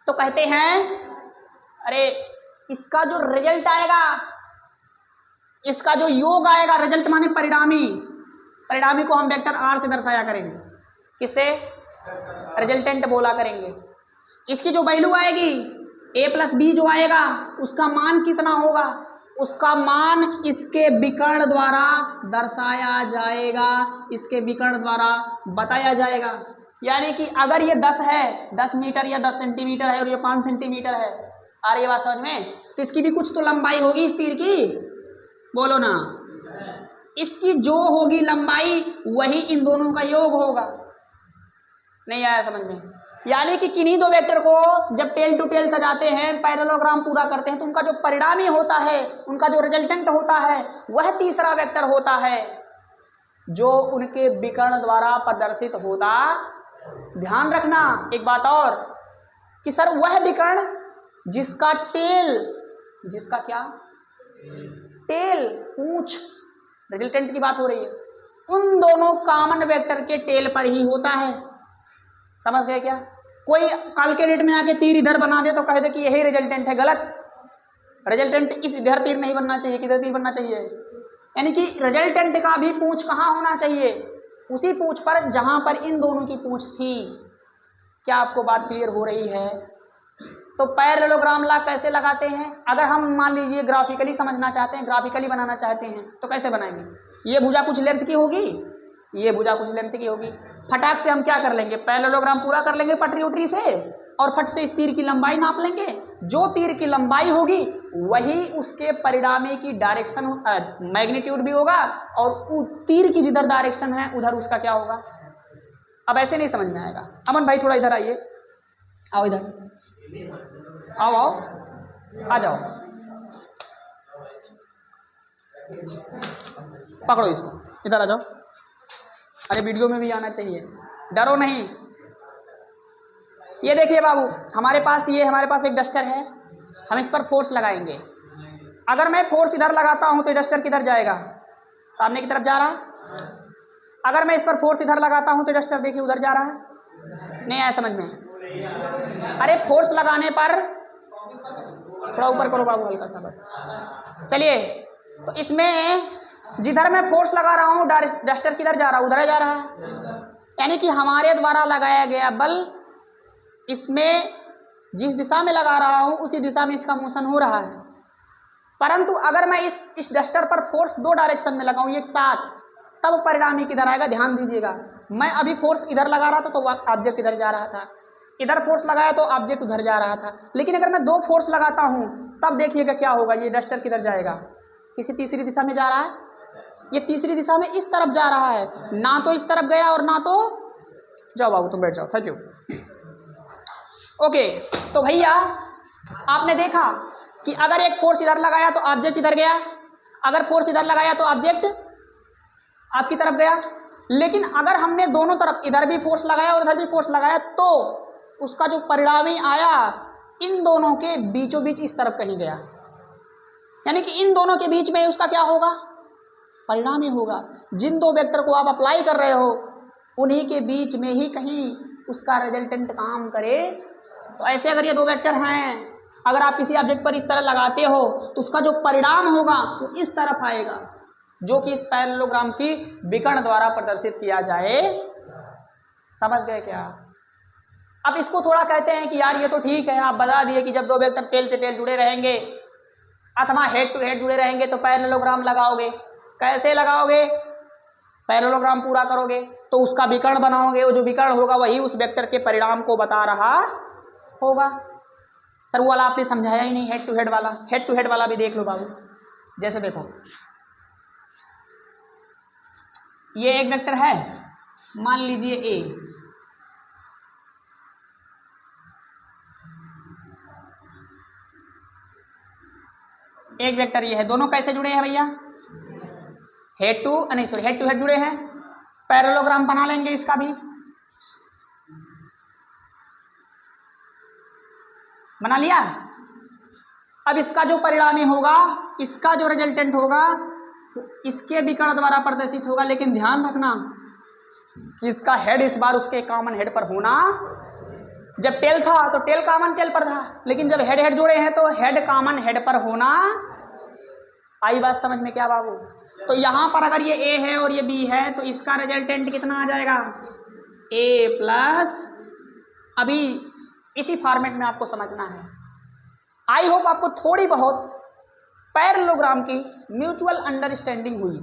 तो कहते हैं अरे इसका जो रिजल्ट आएगा, इसका जो योग आएगा, रिजल्ट माने परिणामी, परिणामी को हम वेक्टर आर से दर्शाया करेंगे। किससे? रिजल्टेंट बोला करेंगे। इसकी जो वैल्यू आएगी a+b जो आएगा, उसका मान कितना होगा? उसका मान इसके विकर्ण द्वारा दर्शाया जाएगा, इसके विकर्ण द्वारा बताया जाएगा। यानी कि अगर ये 10 है, 10 मीटर या 10 सेंटीमीटर है और ये 5 सेंटीमीटर है, आ रही है बात समझ में? तो इसकी भी कुछ तो लंबाई होगी इस तीर की, बोलो ना। इसकी जो होगी लंबाई वही इन दोनों का योग होगा। नहीं आया समझ में? यानी कि किन्हीं दो वेक्टर को जब टेल टू टेल सजाते हैं, पैरेललोग्राम पूरा करते हैं, तो उनका जो परिणामी होता है, उनका जो रिजल्टेंट होता है, वह तीसरा वेक्टर होता है जो उनके विकर्ण द्वारा प्रदर्शित होता। ध्यान रखना एक बात और कि सर वह विकर्ण जिसका टेल, जिसका क्या टेल, पूंछ, रिजल्टेंट की बात हो रही है, उन दोनों कॉमन वेक्टर के टेल पर ही होता है। समझ गए क्या? कोई कल के डेट में आके तीर इधर बना दे तो कह दे कि यही रिजल्टेंट है, गलत। रिजल्टेंट इस इधर तीर नहीं बनना चाहिए, किधर तीर बनना चाहिए। यानी कि रिजल्टेंट का भी पूंछ कहाँ होना चाहिए? उसी पूंछ पर जहां पर इन दोनों की पूंछ थी। क्या आपको बात क्लियर हो रही है? तो पैरेललोग्राम लॉ कैसे लगाते हैं? अगर हम मान लीजिए ग्राफिकली समझना चाहते हैं, ग्राफिकली बनाना चाहते हैं, तो कैसे बनाएंगे? ये भुजा कुछ लेंथ की होगी, ये भुजा कुछ लेंथ की होगी, फटाक से हम क्या कर लेंगे, पैरेललोग्राम पूरा कर लेंगे पटरी उटरी से, और फट से इस तीर की लंबाई नाप लेंगे। जो तीर की लंबाई होगी वही उसके परिणामी की डायरेक्शन मैग्नीट्यूड भी होगा, और तीर की जिधर डायरेक्शन है उधर उसका क्या होगा, अब ऐसे नहीं समझ में आएगा। अमन भाई थोड़ा इधर आइए, आओ इधर, आओ आओ आ जाओ, पकड़ो इसको, इधर आ जाओ। अरे वीडियो में भी आना चाहिए, डरो नहीं। ये देखिए बाबू, हमारे पास एक डस्टर है, हम इस पर फोर्स लगाएंगे। अगर मैं फोर्स इधर लगाता हूं तो डस्टर किधर जाएगा? सामने की तरफ जा रहा। अगर मैं इस पर फोर्स इधर लगाता हूं तो डस्टर देखिए उधर जा रहा है। नहीं आया समझ में? अरे फोर्स लगाने पर, थोड़ा ऊपर करो बाबू हल्का सा बस। चलिए, तो इसमें जिधर मैं फोर्स लगा रहा हूं डस्टर किधर जा रहा है? उधर जा रहा है। यानी कि हमारे द्वारा लगाया गया बल इसमें जिस दिशा में लगा रहा हूं उसी दिशा में इसका मोशन हो रहा है। परंतु अगर मैं इस डस्टर पर फोर्स दो डायरेक्शन में लगाऊं एक साथ, तब परिणामी किधर आएगा? ध्यान दीजिएगा, मैं अभी फोर्स इधर लगा रहा था तो ऑब्जेक्ट इधर जा रहा था, इधर फोर्स लगाया तो ऑब्जेक्ट उधर जा रहा था। लेकिन अगर मैं दो फोर्स लगाता हूं तब देखिएगा क्या होगा, ये डस्टर किधर जाएगा? किसी तीसरी दिशा में जा रहा है। ये तीसरी दिशा में इस तरफ जा रहा है, ना तो इस तरफ गया और ना तो, जाओ बाबू तुम बैठ जाओ, थैंक यू। ओके, तो भैया आपने देखा कि अगर एक फोर्स इधर लगाया तो ऑब्जेक्ट इधर गया, अगर फोर्स इधर लगाया तो ऑब्जेक्ट आपकी तरफ गया। लेकिन अगर हमने दोनों तरफ इधर भी फोर्स लगाया और इधर भी फोर्स लगाया तो उसका जो परिणामी आया इन दोनों के बीचों बीच इस तरफ कहीं गया। यानी कि इन दोनों के बीच में उसका क्या होगा? परिणामी होगा। जिन दो वेक्टर को आप अप्लाई कर रहे हो उन्हीं के बीच में ही कहीं उसका रिजल्टेंट काम करे। तो ऐसे अगर ये दो वेक्टर हैं, अगर आप किसी ऑब्जेक्ट पर इस तरह लगाते हो तो उसका जो परिणाम होगा वो इस तरफ आएगा, जो कि इस पैरेललोग्राम की विकर्ण द्वारा प्रदर्शित किया जाए। समझ गए क्या? अब इसको थोड़ा कहते हैं कि यार ये तो ठीक है, आप बता दिए कि जब दो वेक्टर टेल से टेल जुड़े रहेंगे अथवा हेड टू हेड जुड़े रहेंगे तो पैरेललोग्राम लगाओगे। कैसे लगाओगे? पैरेललोग्राम पूरा करोगे तो उसका विकर्ण बनाओगे, वो जो विकर्ण होगा वही उस वेक्टर के परिणाम को बता रहा होगा। सर वो वाला आपने समझाया ही नहीं, हेड टू हेड वाला। हेड टू हेड वाला भी देख लो बाबू। जैसे देखो, ये एक वेक्टर है, मान लीजिए ए, एक वेक्टर ये है। दोनों कैसे जुड़े हैं भैया? हेड टू हेड जुड़े हैं। पैरेललोग्राम बना लेंगे इसका भी, बना लिया। अब इसका जो परिणामी होगा, इसका जो रिजल्टेंट होगा इसके विकर्ण द्वारा प्रदर्शित होगा। लेकिन ध्यान रखना कि इसका हेड इस बार उसके कॉमन हेड पर होना। जब टेल था तो टेल कॉमन टेल पर था, लेकिन जब हेड हेड जुड़े हैं तो हेड कॉमन हेड पर होना। आई बात समझ में क्या बाबू? तो यहां पर अगर ये ए है और ये बी है तो इसका रिजल्टेंट कितना आ जाएगा? ए प्लस, अभी इसी फॉर्मेट में आपको समझना है। आई होप आपको थोड़ी बहुत पैरेललोग्राम की म्यूचुअल अंडरस्टैंडिंग हुई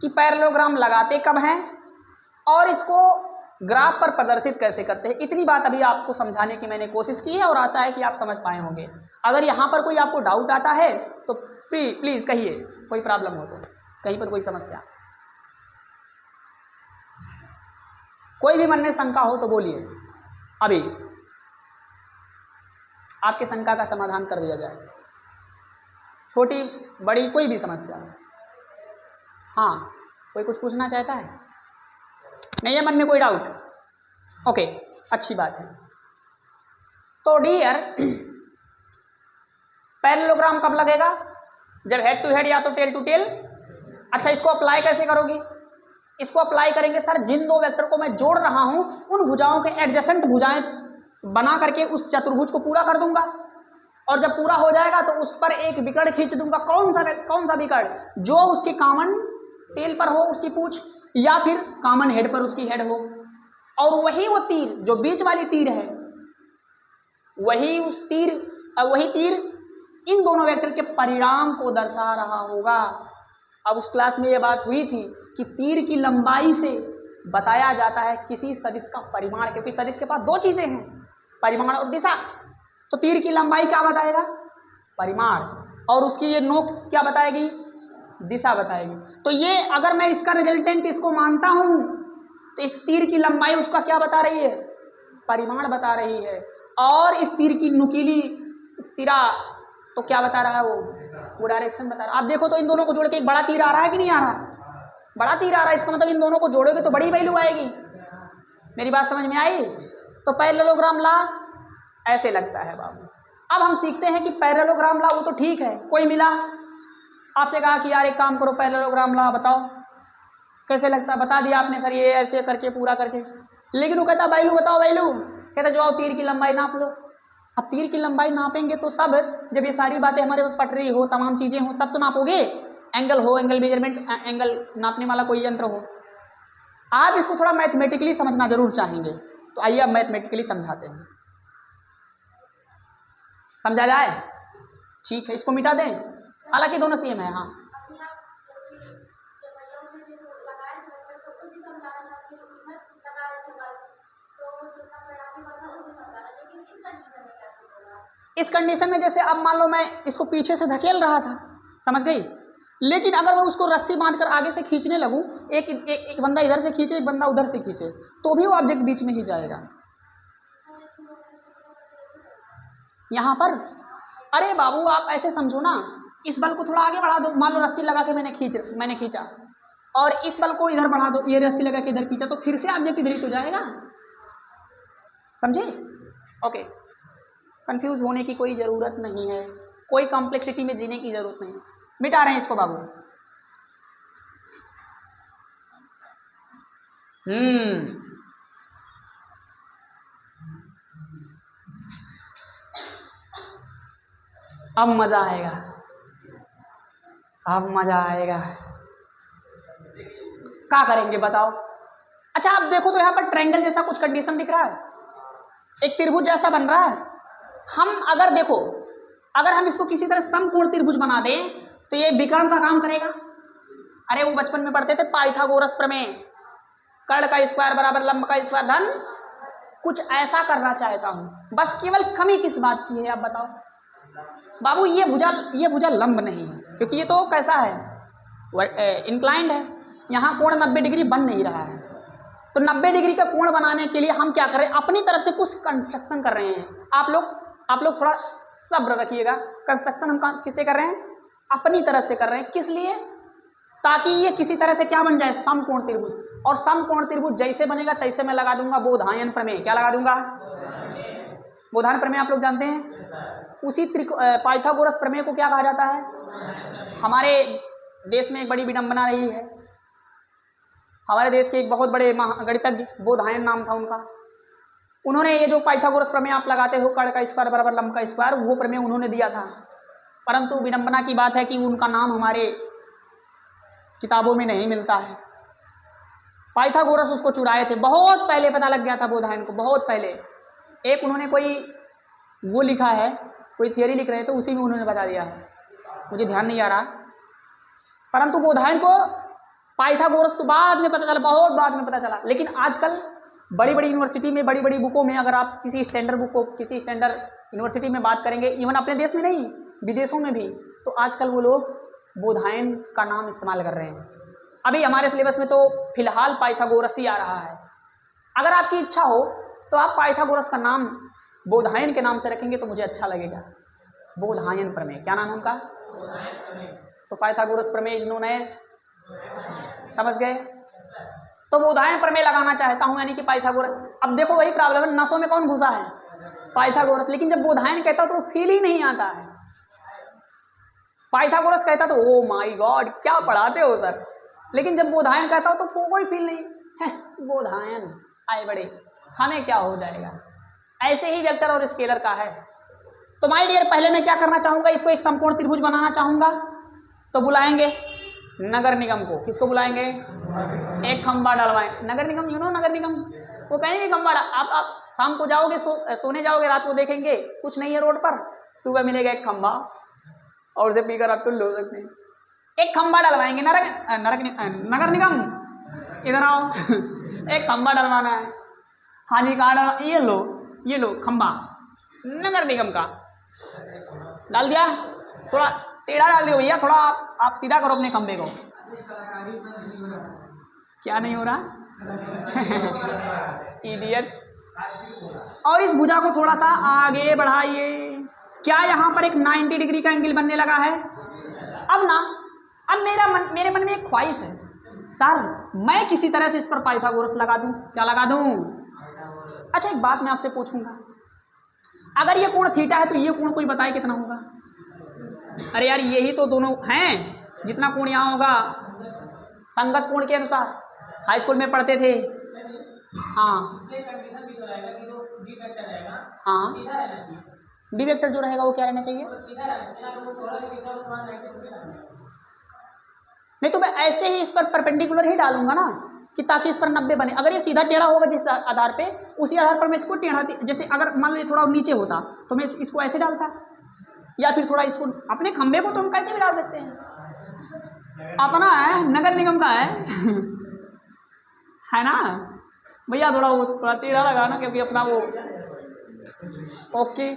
कि पैरेललोग्राम लगाते कब हैं और इसको ग्राफ पर प्रदर्शित कैसे करते हैं। इतनी बात अभी आपको समझाने की मैंने कोशिश की है और आशा है कि आप समझ पाए होंगे। अगर यहाँ पर कोई आपको डाउट आता है तो प्लीज़ कहिए, कोई प्रॉब्लम हो तो, कहीं पर कोई समस्या, कोई भी मन में शंका हो तो बोलिए, अभी आपके शंका का समाधान कर दिया जाए। छोटी बड़ी कोई भी समस्या। हाँ, कोई कुछ पूछना चाहता है? नहीं है मन में कोई डाउट? ओके, अच्छी बात है। तो डियर, पैरेललोग्राम कब लगेगा? जब हेड टू हेड या तो टेल टू टेल। अच्छा, इसको अप्लाई कैसे करोगे? इसको अप्लाई करेंगे सर, जिन दो वेक्टर को मैं जोड़ रहा हूं उन भुजाओं के एडजेसेंट भुजाएं बना करके उस चतुर्भुज को पूरा कर दूंगा, और जब पूरा हो जाएगा तो उस पर एक विकर्ण खींच दूंगा। कौन सा विकर्ण? जो उसके कॉमन टेल पर हो उसकी पूंछ, या फिर कॉमन हेड पर उसकी हेड हो। और वही वो तीर जो बीच वाली तीर है, वही तीर इन दोनों वेक्टर के परिणाम को दर्शा रहा होगा। अब उस क्लास में ये बात हुई थी कि तीर की लंबाई से बताया जाता है किसी सदिश का परिमाण, क्योंकि सदिश के पास दो चीजें हैं, परिमाण और दिशा। तो तीर की लंबाई क्या बताएगा? परिमाण, और उसकी ये नोक क्या बताएगी? दिशा बताएगी। तो ये अगर मैं इसका रिजल्टेंट इसको मानता हूं तो इस तीर की लंबाई उसका क्या बता रही है? परिमाण बता रही है। और इस तीर की नुकीली सिरा तो क्या बता रहा है? वो डायरेक्शन बता रहा है। आप देखो तो इन दोनों को जोड़ के एक बड़ा तीर आ रहा है कि नहीं आ रहा? बड़ा तीर आ रहा है। इसका मतलब इन दोनों को जोड़ोगे तो बड़ी वैल्यू आएगी। मेरी बात समझ में आई? तो पैरेललोग्राम लॉ ऐसे लगता है बाबू। अब हम सीखते हैं कि पैरेललोग्राम लॉ वो तो ठीक है, कोई मिला आपसे कहा कि यार एक काम करो पैरेललोग्राम लॉ बताओ कैसे लगता है, बता दिया आपने सर ये ऐसे करके पूरा करके, लेकिन वो कहता वैल्यू बताओ वैल्यू, कहता जो आओ तीर की लंबाई नाप लो। अब तीर की लंबाई नापेंगे तो तब जब ये सारी बातें हमारे पास पट रही हो, तमाम चीजें हो, तब तो नापोगे। एंगल हो, एंगल मेजरमेंट, एंगल नापने वाला कोई यंत्र हो। आप इसको थोड़ा मैथमेटिकली समझना जरूर चाहेंगे, तो आइए अब मैथमेटिकली समझाते हैं। समझा जाए? ठीक है, इसको मिटा दें, हालांकि दोनों सेम है। हाँ इस कंडीशन में जैसे अब मान लो मैं इसको पीछे से धकेल रहा था, समझ गई, लेकिन अगर मैं उसको रस्सी बांधकर आगे से खींचने लगूं, एक बंदा इधर से खींचे, एक बंदा उधर से खींचे, तो भी वो ऑब्जेक्ट बीच में ही जाएगा। यहां पर अरे बाबू आप ऐसे समझो ना, इस बल को थोड़ा आगे बढ़ा दो, मान लो रस्सी लगा के मैंने खींचा और इस बल को इधर बढ़ा दो, ये रस्सी लगा के इधर खींचा, तो फिर से ऑब्जेक्ट इधर ही तो जाएगा। समझे? ओके, कंफ्यूज होने की कोई जरूरत नहीं है, कोई कॉम्प्लेक्सिटी में जीने की जरूरत नहीं। मिटा रहे हैं इसको बाबू। अब मजा आएगा, अब मजा आएगा। क्या करेंगे बताओ? अच्छा आप देखो तो यहाँ पर ट्रायंगल जैसा कुछ कंडीशन दिख रहा है, एक त्रिभुज जैसा बन रहा है। हम अगर देखो, अगर हम इसको किसी तरह समकोण त्रिभुज बना दें तो ये विकर्ण का काम करेगा। अरे वो बचपन में पढ़ते थे पाइथागोरस प्रमेय, कर्ण का स्क्वायर बराबर लंब का स्क्वायर धन, कुछ ऐसा करना चाहता हूं। बस केवल कमी किस बात की है आप बताओ बाबू? ये भुजा लंब नहीं है, क्योंकि ये तो कैसा है, इंक्लाइंड है। यहाँ कोण 90 डिग्री बन नहीं रहा है, तो 90 डिग्री का कोण बनाने के लिए हम क्या कर रहे हैं? अपनी तरफ से कुछ कंस्ट्रक्शन कर रहे हैं। आप लोग थोड़ा सब्र रखिएगा। कंस्ट्रक्शन हम किससे कर रहे हैं? अपनी तरफ से कर रहे हैं। किस लिए? ताकि ये किसी तरह से क्या बन जाए? समकोण त्रिभुज। और समकोण त्रिभुज जैसे बनेगा तैसे मैं लगा दूंगा बोधायन प्रमेय। क्या लगा दूंगा? बोधायन प्रमेय आप लोग जानते हैं। उसी पाइथागोरस प्रमेय को क्या कहा जाता है? हमारे देश में एक बड़ी विडंबना रही है। हमारे देश के एक बहुत बड़े गणितज्ञ, बोधायन नाम था उनका, उन्होंने ये जो पाइथागोरस प्रमेय आप लगाते हो, कर्ण का स्क्वायर बराबर लंब का स्क्वायर, वो प्रमेय उन्होंने दिया था। परंतु विडंबना की बात है कि उनका नाम हमारे किताबों में नहीं मिलता है। पाइथागोरस उसको चुराए थे, बहुत पहले पता लग गया था बोधायन को, बहुत पहले। एक उन्होंने कोई वो लिखा है, कोई थियरी लिख रहे थे, उसी में उन्होंने बता दिया है, मुझे ध्यान नहीं आ रहा। परंतु बोधायन को पाइथागोरस तो बाद में पता चला, बहुत बाद में पता चला। लेकिन आजकल बड़ी बड़ी यूनिवर्सिटी में, बड़ी बड़ी बुकों में, अगर आप किसी स्टैंडर्ड बुक को, किसी स्टैंडर्ड यूनिवर्सिटी में बात करेंगे, इवन अपने देश में नहीं विदेशों में भी, तो आजकल वो लोग बोधायन का नाम इस्तेमाल कर रहे हैं। अभी हमारे सिलेबस में तो फिलहाल पाइथागोरस ही आ रहा है। अगर आपकी इच्छा हो तो आप पाइथागोरस का नाम बोधायन के नाम से रखेंगे तो मुझे अच्छा लगेगा। बोधायन प्रमेय, क्या नाम उनका? तो पाइथागोरस प्रमेय इज नोन एज, समझ गए? तो बोधायन प्रमेय लगाना चाहता हूं, यानी कि पाइथागोरस। अब देखो वही प्रॉब्लम है, नसों में कौन घुसा है? पाइथागोरस। लेकिन जब बोधायन कहता तो फील ही नहीं आता है। पाइथागोरस कहता तो ओ माय गॉड क्या पढ़ाते हो सर, लेकिन जब बोधायन कहता हो तो कोई फील नहीं है। बोधायन आए बड़े, हमें क्या हो जाएगा। ऐसे ही वेक्टर और स्केलर का है। तो माय डियर, पहले मैं क्या करना चाहूंगा, इसको एक समकोण त्रिभुज बनाना चाहूंगा। तो बुलाएंगे नगर निगम को। किसको बुलाएंगे? एक खंबा डलवाएं। नगर निगम, यू नो नगर निगम, वो कहेंगे खंबा। आप शाम को जाओगे, सोने जाओगे, रात को देखेंगे कुछ नहीं है रोड पर, सुबह मिलेगा एक खंबा और उसे पीकर आप टुल्लू हो सकते हैं। एक खंबा डलवाएंगे। नगर निगम इधर आओ एक खंबा डलवाना है। हाँ जी, कहाँ डाला? ये लो खंबा नगर निगम का डाल दिया। थोड़ा टेढ़ा डाल दियो भैया, थोड़ा आप सीधा करो अपने खंबे को। क्या नहीं हो रहा? इडियट। और इस भुजा को थोड़ा सा आगे बढ़ाइए। क्या यहाँ पर एक 90 डिग्री का एंगल बनने लगा है? अब मेरे मन में एक ख्वाहिश है, सर मैं किसी तरह से इस पर पाइथागोरस लगा दूं। क्या लगा दूं? अच्छा एक बात मैं आपसे पूछूंगा, अगर ये कोण थीटा है तो ये कोण कोई बताए कितना होगा? अरे यार यही तो दोनों हैं, जितना कोण यहाँ होगा संगत कोण के अनुसार हाई स्कूल में पढ़ते थे। हाँ हाँ, बी वेक्टर जो रहेगा वो क्या रहना चाहिए? नहीं तो मैं ऐसे ही इस पर परपेंडिकुलर ही डालूंगा ना, कि ताकि इस पर 90 बने। अगर ये सीधा टेढ़ा होगा जिस आधार पे, उसी आधार पर मैं इसको टेढ़ा, जैसे अगर मान लो थोड़ा नीचे होता तो मैं इसको ऐसे डालता, या फिर थोड़ा इसको, अपने खंबे को तो हम कैसे भी डाल सकते हैं, अपना है, नगर निगम का है ना भैया। थोड़ा टेढ़ा लगा ना, क्योंकि अपना वो ओके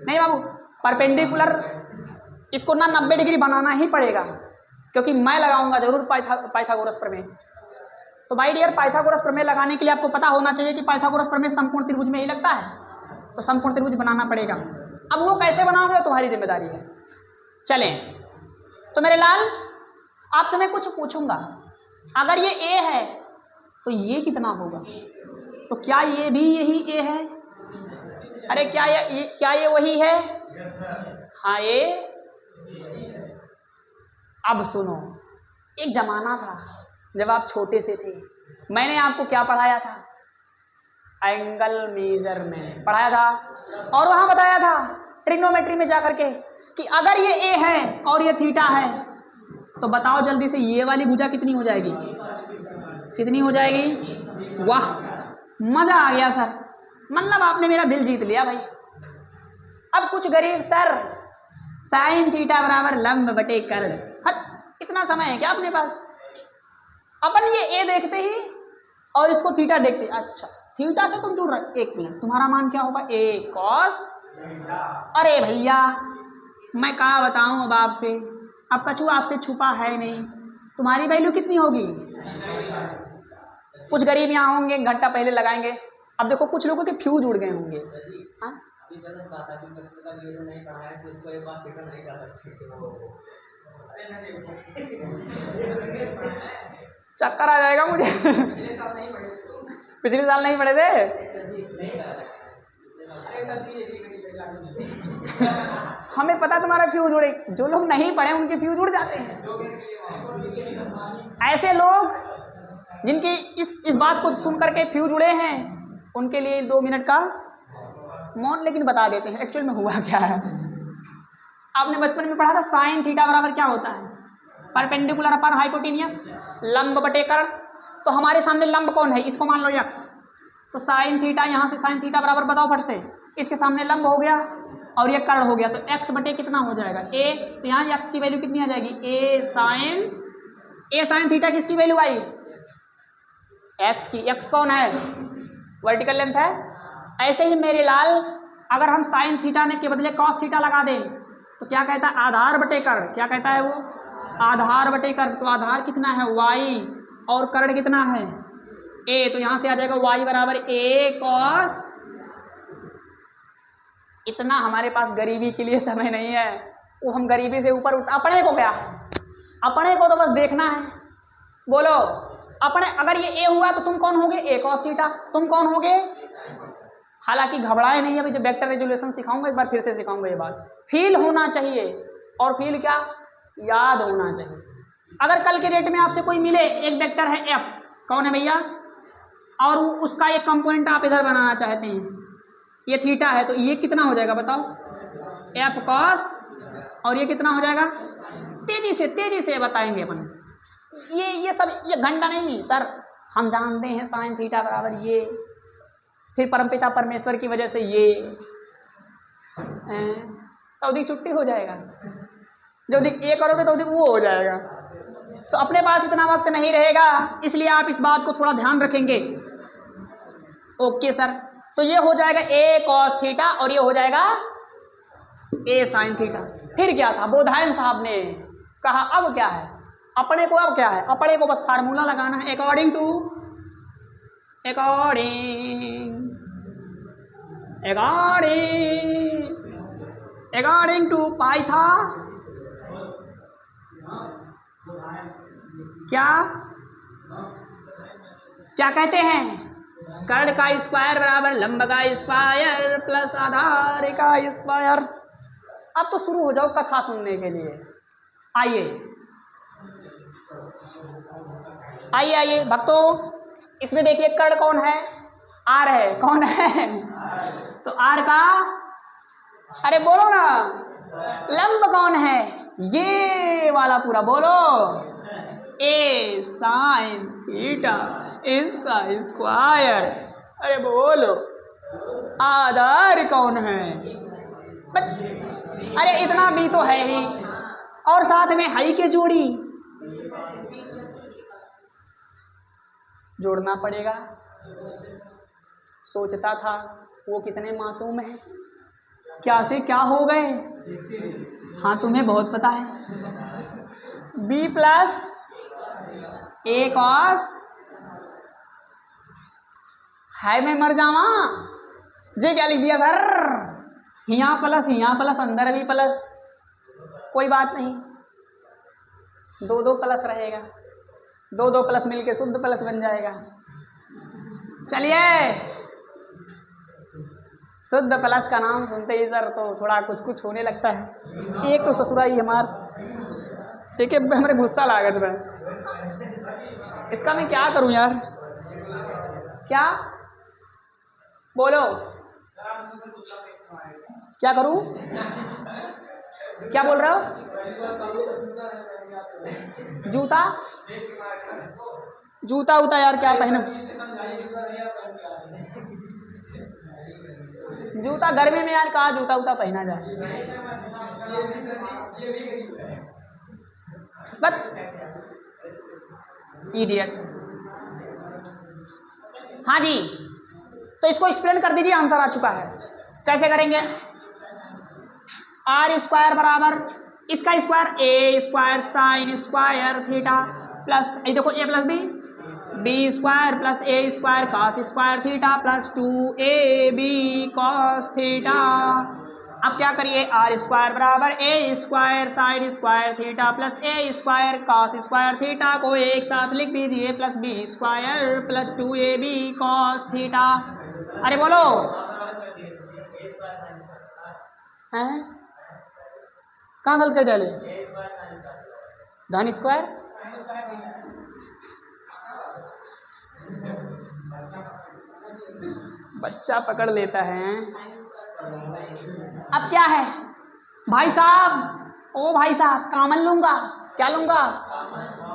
नहीं बाबू, परपेंडिकुलर इसको ना 90 डिग्री बनाना ही पड़ेगा, क्योंकि मैं लगाऊंगा जरूर पाइथागोरस प्रमेय। तो भाई डियर, पाइथागोरस प्रमेय लगाने के लिए आपको पता होना चाहिए कि पाइथागोरस प्रमेय समकोण त्रिभुज में ही लगता है, तो समकोण त्रिभुज बनाना पड़ेगा। अब वो कैसे बनाओगे तुम्हारी जिम्मेदारी है। चलें, तो मेरे लाल आपसे मैं कुछ पूछूंगा, अगर ये ए है तो ये कितना होगा? तो क्या ये भी यही ए है? अरे क्या ये वही है? हाँ ये। अब सुनो, एक जमाना था जब आप छोटे से थे, मैंने आपको क्या पढ़ाया था? एंगल मेजरमेंट पढ़ाया था, और वहां बताया था ट्रिग्नोमेट्री में जाकर के कि अगर ये ए है और ये थीटा है, तो बताओ जल्दी से ये वाली भुजा कितनी हो जाएगी? कितनी हो जाएगी? वाह मजा आ गया सर, मतलब आपने मेरा दिल जीत लिया भाई। अब कुछ गरीब सर, साइन थीटा बराबर लंब बटे कर्ण, इतना समय है क्या अपने पास? अपन ये ए देखते ही और इसको थीटा देखते, अच्छा थीटा से तुम जुड़ रहे, एक मिनट, तुम्हारा मान क्या होगा? ए कॉस। अरे भैया मैं कहाँ बताऊं अब आपसे, अब कछुआ आपसे छुपा है नहीं, तुम्हारी वैल्यू कितनी होगी? कुछ गरीब यहाँ होंगे घंटा पहले लगाएंगे, अब देखो कुछ लोगों के फ्यूज उड़ गए होंगे। हाँ चक्कर आ जाएगा मुझे। पिछले साल नहीं पढ़े थे? हमें पता तुम्हारा फ्यूज उड़े, जो लोग नहीं पढ़े उनके फ्यूज उड़ जाते हैं। ऐसे लोग जिनकी इस बात को सुन करके फ्यूज उड़े हैं, उनके लिए 2 मिनट का मौन लेकिन बता देते हैं एक्चुअल में हुआ क्या है। आपने बचपन में पढ़ा था साइन थीटा बराबर क्या होता है? परपेंडिकुलर अपर हाइपोटेनियस, लंब बटे कर्ण। तो हमारे सामने लंब कौन है? इसको मान लो x, तो साइन थीटा, यहाँ से साइन थीटा बराबर बताओ फट से, इसके सामने लंब हो गया और ये कर्ण हो गया, तो x बटे कितना हो जाएगा? a। तो यहाँ x की वैल्यू कितनी आ जाएगी? a साइन थीटा किसकी वैल्यू आई? x की। x कौन है? वर्टिकल लेंथ है। ऐसे ही मेरे लाल, अगर हम साइन थीटा के बदले कॉस थीटा लगा दें तो क्या कहता है? आधार बटे कर्ण। क्या कहता है वो? आधार बटे कर्ण। तो आधार कितना है? y, और कर्ण कितना है? a। तो यहां से आ जाएगा y बराबर a कॉस। इतना हमारे पास गरीबी के लिए समय नहीं है, वो हम गरीबी से ऊपर उठ, अपने को क्या है, अपने को तो बस देखना है। बोलो अपने, अगर ये a हुआ तो तुम कौन होगे? a cos theta. तुम कौन होगे? हालांकि घबराए नहीं, अभी जब वेक्टर रेजुलेशन सिखाऊंगा, एक बार फिर से सिखाऊंगा ये बात, फील होना चाहिए। और फील क्या? याद होना चाहिए। अगर कल के डेट में आपसे कोई मिले, एक वेक्टर है f, कौन है भैया, और उसका एक कंपोनेंट आप इधर बनाना चाहते हैं, ये थीटा है, तो ये कितना हो जाएगा बताओ? f cos, और ये कितना हो जाएगा? तेजी से बताएंगे अपन। ये सब ये घंटा नहीं सर, हम जानते हैं साइन थीटा बराबर ये, फिर परमपिता परमेश्वर की वजह से ये, तो अधिक छुट्टी हो जाएगा। जो अधिक ये करोगे तो अधिक वो हो जाएगा। तो अपने पास इतना वक्त नहीं रहेगा, इसलिए आप इस बात को थोड़ा ध्यान रखेंगे। ओके सर, तो ये हो जाएगा a cos थीटा और ये हो जाएगा a sin थीटा। फिर क्या था? बोधायन साहब ने कहा अब क्या है, अपने को अब क्या है, अपने को बस फार्मूला लगाना है अकॉर्डिंग टू पाइथा क्या कहते हैं, कर्ण का स्क्वायर बराबर लंब का स्क्वायर प्लस आधार का स्क्वायर। अब तो शुरू हो जाओ कथा सुनने के लिए। आइए भक्तों, इसमें देखिए कर्ण कौन है, आर है, कौन है, तो आर का, अरे बोलो ना, लंब कौन है, ये वाला पूरा बोलो, ए साइन थीटा इसका स्क्वायर, अरे बोलो, आधार कौन है, अरे इतना भी तो है ही, और साथ में हाई के जोड़ी जोड़ना पड़ेगा। सोचता था वो कितने मासूम हैं, क्या से क्या हो गए। हाँ तुम्हें बहुत पता है, b प्लस ए कॉस, है मैं मर जावा, जे क्या लिख दिया सर, यहाँ प्लस अंदर भी प्लस, कोई बात नहीं, दो प्लस रहेगा, दो प्लस मिलके शुद्ध प्लस बन जाएगा। चलिए, शुद्ध प्लस का नाम सुनते ही सर तो थोड़ा कुछ होने लगता है। एक तो ससुराई हमार, एक हमारे गुस्सा लागत में, इसका मैं क्या करूं यार, क्या बोलो, क्या करूं, क्या बोल रहे हो, जूता यार क्या पहनूं, जूता गर्मी में यार कहाँ जूता पहना जाए, बस इडियट। हाँ जी, तो इसको एक्सप्लेन कर दीजिए, आंसर आ चुका है, कैसे करेंगे, आर स्क्वायर बराबर इसका square A square sine square theta plus, ये देखो A plus B square plus A square cos square theta plus 2ab cos theta. अब क्या करिए, आर स्क्वायर बराबर A square sine square theta plus A square cos square theta को एक साथ लिख दीजिए plus B square plus 2ab cos theta. अरे बोलो, हैं कहाँ गलत कर डाले, धन स्क्वायर, बच्चा पकड़ लेता है। अब क्या है भाई साहब, ओ भाई साहब, कामन लूंगा, क्या लूंगा,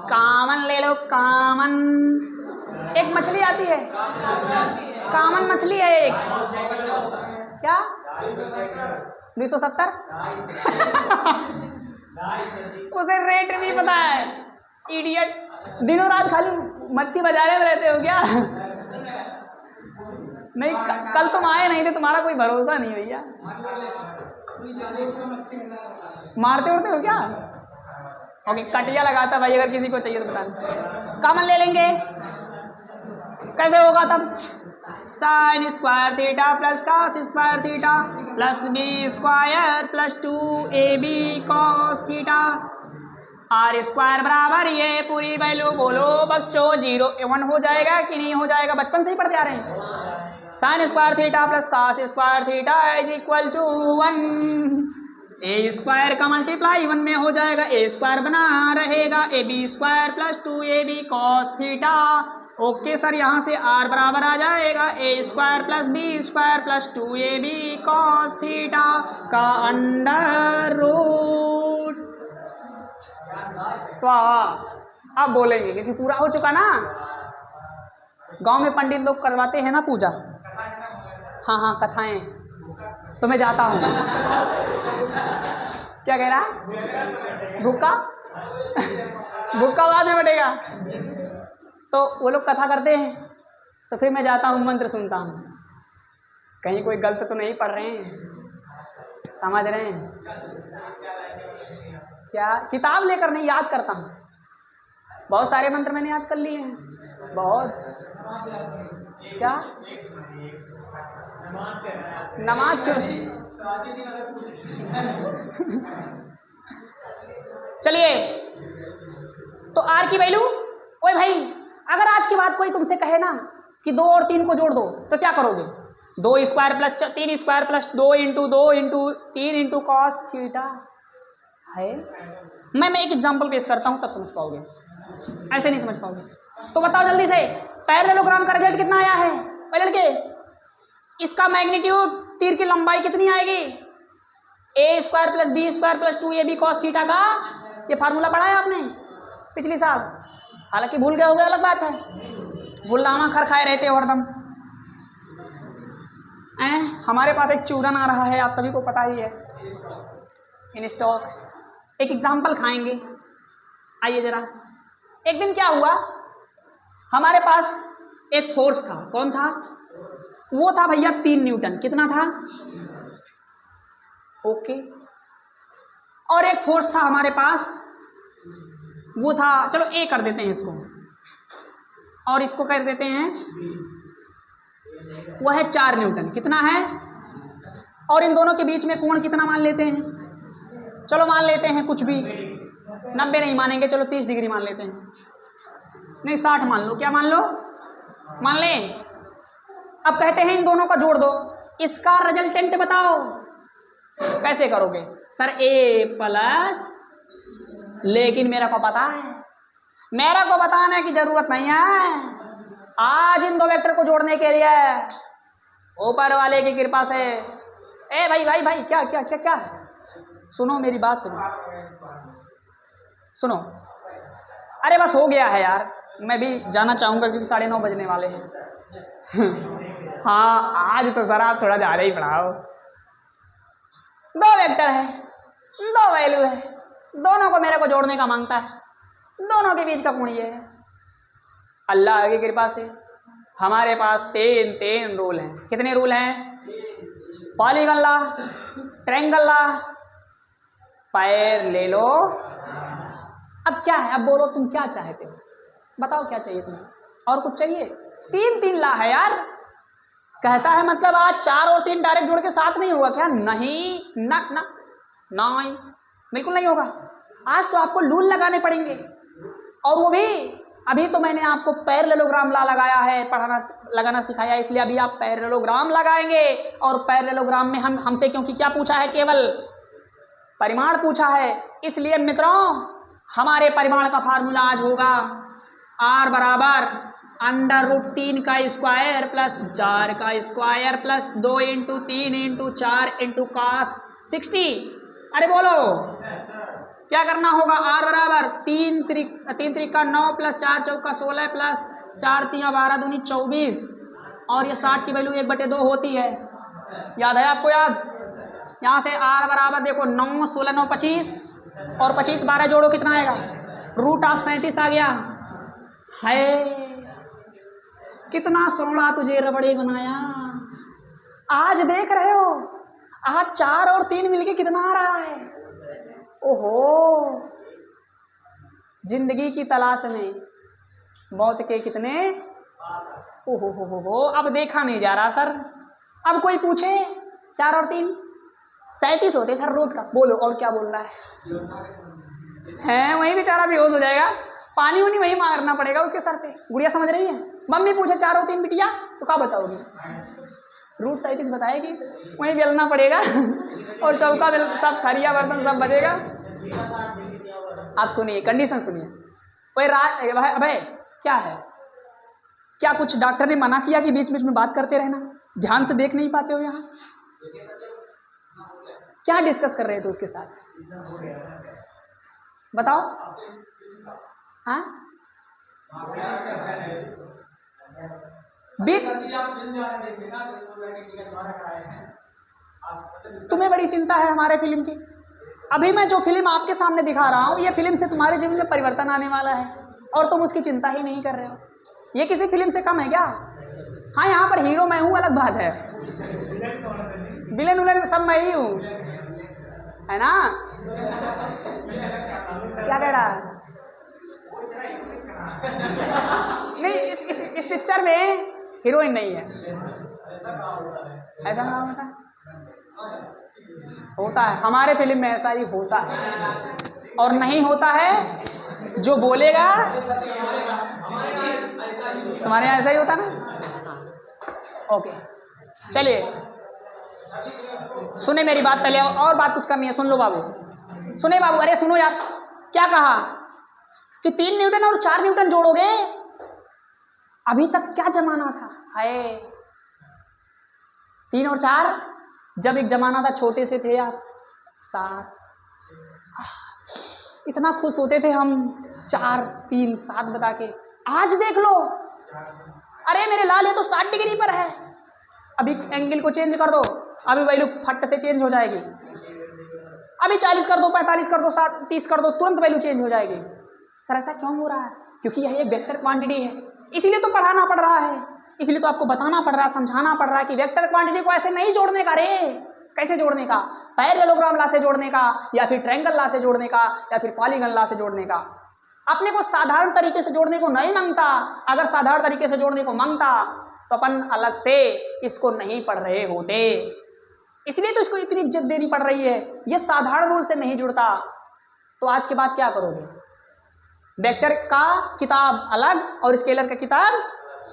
कामन ले लो, कामन। एक मछली आती है, कामन मछली है एक, क्या 270 उसे रेट नहीं पता है, इडियट, दिनों रात खाली मच्छी बाजारे में रहते हो क्या। नहीं कल तुम आए नहीं थे, तुम्हारा कोई भरोसा नहीं भैया, मारते उड़ते हो क्या। ओके, कटिया लगाता भाई, अगर किसी को चाहिए तो बताना, कामन ले लेंगे, कैसे होगा तब, sine square theta plus cos square theta plus B square plus 2ab cos theta. R square बराबर ये पूरी वैल्यू बोलो बच्चों 0 1 हो जाएगा कि नहीं हो जाएगा, बचपन से ही पढ़ते आ रहे हैं। Sine square theta plus cos square theta is equal to 1, A square का मल्टीप्लाई 1 में हो जाएगा, ए स्क्वायर बना रहेगा A B square plus 2ab cos theta. Okay sir, यहाँ से आर बराबर आ जाएगा A square plus B square plus 2ab cos theta का अंडर रूट। स्वाहा। अब बोलेंगे क्योंकि पूरा हो चुका ना, गांव में पंडित लोग करवाते हैं ना पूजा, हाँ कथाएं, तो मैं जाता हूँ। क्या कह रहा, भूखा बाद में बटेगा, तो वो लोग कथा करते हैं, तो फिर मैं जाता हूँ, मंत्र सुनता हूँ, कहीं कोई गलत तो नहीं पढ़ रहे हैं, समझ रहे हैं क्या, किताब लेकर नहीं, याद करता हूँ, बहुत सारे मंत्र मैंने याद कर लिए हैं, बहुत। क्या नमाज क्यों? चलिए, तो आर की वैल्यू, ओए भाई अगर आज की बात कोई तुमसे कहे ना कि 2 और 3 को जोड़ दो तो क्या करोगे? 2 square plus 3 square plus 2 into 3 into cos theta है। मैं एक एग्जांपल पेश करता हूं तब समझ पाओगे, ऐसे नहीं समझ पाओगे। तो बताओ जल्दी से, पैरेललोग्राम का रिजल्ट कितना आया है? पहले लड़के, इसका मैग्नीट्यूड, तीर की लंबाई कितनी आएगी? A square plus B square plus 2ab cos theta का ये फार्मूला पढ़ा है आपने पिछली साल, हालांकि भूल गए होगे अलग बात है, भूलनामा खर खाए रहते हो हरदम। हमारे पास एक चूरन आ रहा है, आप सभी को पता ही है, इन स्टॉक। एक एग्जाम्पल खाएंगे, आइए जरा। एक दिन क्या हुआ, हमारे पास एक फोर्स था, कौन था? वो था भैया 3 न्यूटन। कितना था? ओके। और एक फोर्स था हमारे पास, वो था, चलो ए कर देते हैं इसको, और इसको कर देते हैं, वो है 4 न्यूटन। कितना है? और इन दोनों के बीच में कोण कितना मान लेते हैं? चलो मान लेते हैं कुछ भी, 90 नहीं मानेंगे, चलो 30 डिग्री मान लेते हैं, नहीं 60 मान लो। क्या मान लो? मान ले। अब कहते हैं इन दोनों का जोड़ दो, इसका रिजल्टेंट बताओ। कैसे करोगे? सर ए प्लस, लेकिन मेरे को पता है, मेरे को बताने की जरूरत नहीं है। आज इन दो वेक्टर को जोड़ने के लिए ऊपर वाले की कृपा से, ए भाई भाई भाई, क्या क्या क्या क्या, सुनो मेरी बात सुनो। अरे बस हो गया है यार, मैं भी जाना चाहूंगा क्योंकि 9:30 बजने वाले हैं। हाँ आज तो सर आप थोड़ा ज़्यादा ही पढ़ाओ। 2 वेक्टर है, 2 वैल्यू है, दोनों को मेरे को जोड़ने का मांगता है, दोनों के बीच का कोण ये है। अल्लाह की कृपा से हमारे पास 3 रूल हैं। कितने रूल हैं? पॉलीगन लॉ, ट्रायंगल लॉ, पैरेललो। अब क्या है? अब बोलो तुम क्या चाहते हो, बताओ क्या चाहिए तुम्हें? और कुछ चाहिए? 3 लॉ है यार। कहता है मतलब आज 4 और 3 डायरेक्ट जोड़ के 7 नहीं होगा क्या? नहीं, नहीं, बिल्कुल नहीं होगा। आज तो आपको लूल लगाने पड़ेंगे, और वो भी अभी तो मैंने आपको पैरेललोग्राम लॉ लगाया है, लगाना सिखाया, इसलिए अभी आप पैरेललोग्राम लगाएंगे। और पैरेललोग्राम में हमसे क्योंकि क्या पूछा है, केवल परिमाण पूछा है, इसलिए मित्रों हमारे परिमाण का फार्मूला आज होगा r बराबर √3 का स्क्वायर प्लस 4 का square plus 2 into 3 into 4 into cos 60। अरे बोलो क्या करना होगा? r बराबर 3 त्रिक 9 प्लस 4 चौका 16 प्लस 4 3 12 दूनी 24, और ये 60 की वैल्यू 1/2 होती है। याद है आपको? याद? यहाँ से r बराबर देखो 9 16 9 25, और 25 12 जोड़ो कितना आएगा? √37 आ गया है। कितना सोना तुझे रबड़े बनाया। आज देख रहे हो, आज 4 और 3 मिलके कितना आ रहा है? ओहो, जिंदगी की तलाश में मौत के कितने, ओहो हो, अब देखा नहीं जा रहा सर। अब कोई पूछे 4 और 3 37 होते सर रोड का, बोलो और क्या बोल रहा है? वही बेचारा बेहोश हो जाएगा, पानी उनी वही मारना पड़ेगा उसके सर पे। गुड़िया समझ रही है? मम्मी पूछे 4 और 3 बिटिया तो क्या बताओगी? √37 बताएगी, वहीं बेलना पड़ेगा और चौका बेल सब खरिया बर्तन सब बजेगा। आप सुनिए, कंडीशन सुनिए। भाई क्या है? क्या कुछ डॉक्टर ने मना किया कि बीच बीच में बात करते रहना? ध्यान से देख नहीं पाते हो? यहाँ क्या डिस्कस कर रहे थे उसके साथ, बताओ? हाँ बीच तुम्हें बड़ी चिंता है हमारे फिल्म की। अभी मैं जो फिल्म आपके सामने दिखा रहा हूँ, ये फिल्म से तुम्हारे जीवन में परिवर्तन आने वाला है, और तुम उसकी चिंता ही नहीं कर रहे हो। ये किसी फिल्म से कम है क्या? हाँ यहाँ पर हीरो मैं हूँ, अलग बात है, विलेन उलेन सब मैं ही हूँ, है ना? क्या कह रहा है? नहीं, इस पिक्चर में हीरोइन नहीं है। ऐसा ना होता होता है, हमारे फिल्म में ऐसा ही होता है। और नहीं होता है, जो बोलेगा तुम्हारे यहाँ ऐसा ही होता ना। ओके, चलिए सुने मेरी बात पहले, और बात कुछ कमी है, सुन लो बाबू, सुने बाबू। अरे सुनो यार, क्या कहा कि 3 न्यूटन और 4 न्यूटन जोड़ोगे? अभी तक क्या जमाना था, हाय 3 और 4, जब एक जमाना था छोटे से थे आप 7, इतना खुश होते थे हम 4 3 7 बता के। आज देख लो, अरे मेरे लाल ये तो 60 डिग्री पर है, अभी एंगल को चेंज कर दो, अभी वैल्यू फट से चेंज हो जाएगी। अभी 40 कर दो, 45 कर दो, 60 30 कर दो, तुरंत वैल्यू चेंज हो जाएगी। सर ऐसा क्यों हो रहा है? क्योंकि यह एक वेक्टर क्वांटिटी है, इसीलिए तो पढ़ाना पड़ रहा है, इसलिए तो आपको बताना पड़ रहा है, समझाना पड़ रहा है कि वेक्टर क्वांटिटी को ऐसे नहीं जोड़ने का रे। कैसे जोड़ने का? पैरेललोग्राम लॉ से जोड़ने का, या फिर ट्रायंगल लॉ से जोड़ने का, या फिर पॉलीगन लॉ से जोड़ने का। अपने को साधारण तरीके से जोड़ने को नहीं मांगता। अगर साधारण तरीके से जोड़ने को मांगता तो अपन अलग से इसको नहीं पढ़ रहे होते, इसलिए तो इसको इतनी इज्जत देनी पड़ रही है। ये साधारण रूल से नहीं जुड़ता। तो आज के बाद क्या करोगे? वेक्टर का किताब अलग और स्केलर का किताब,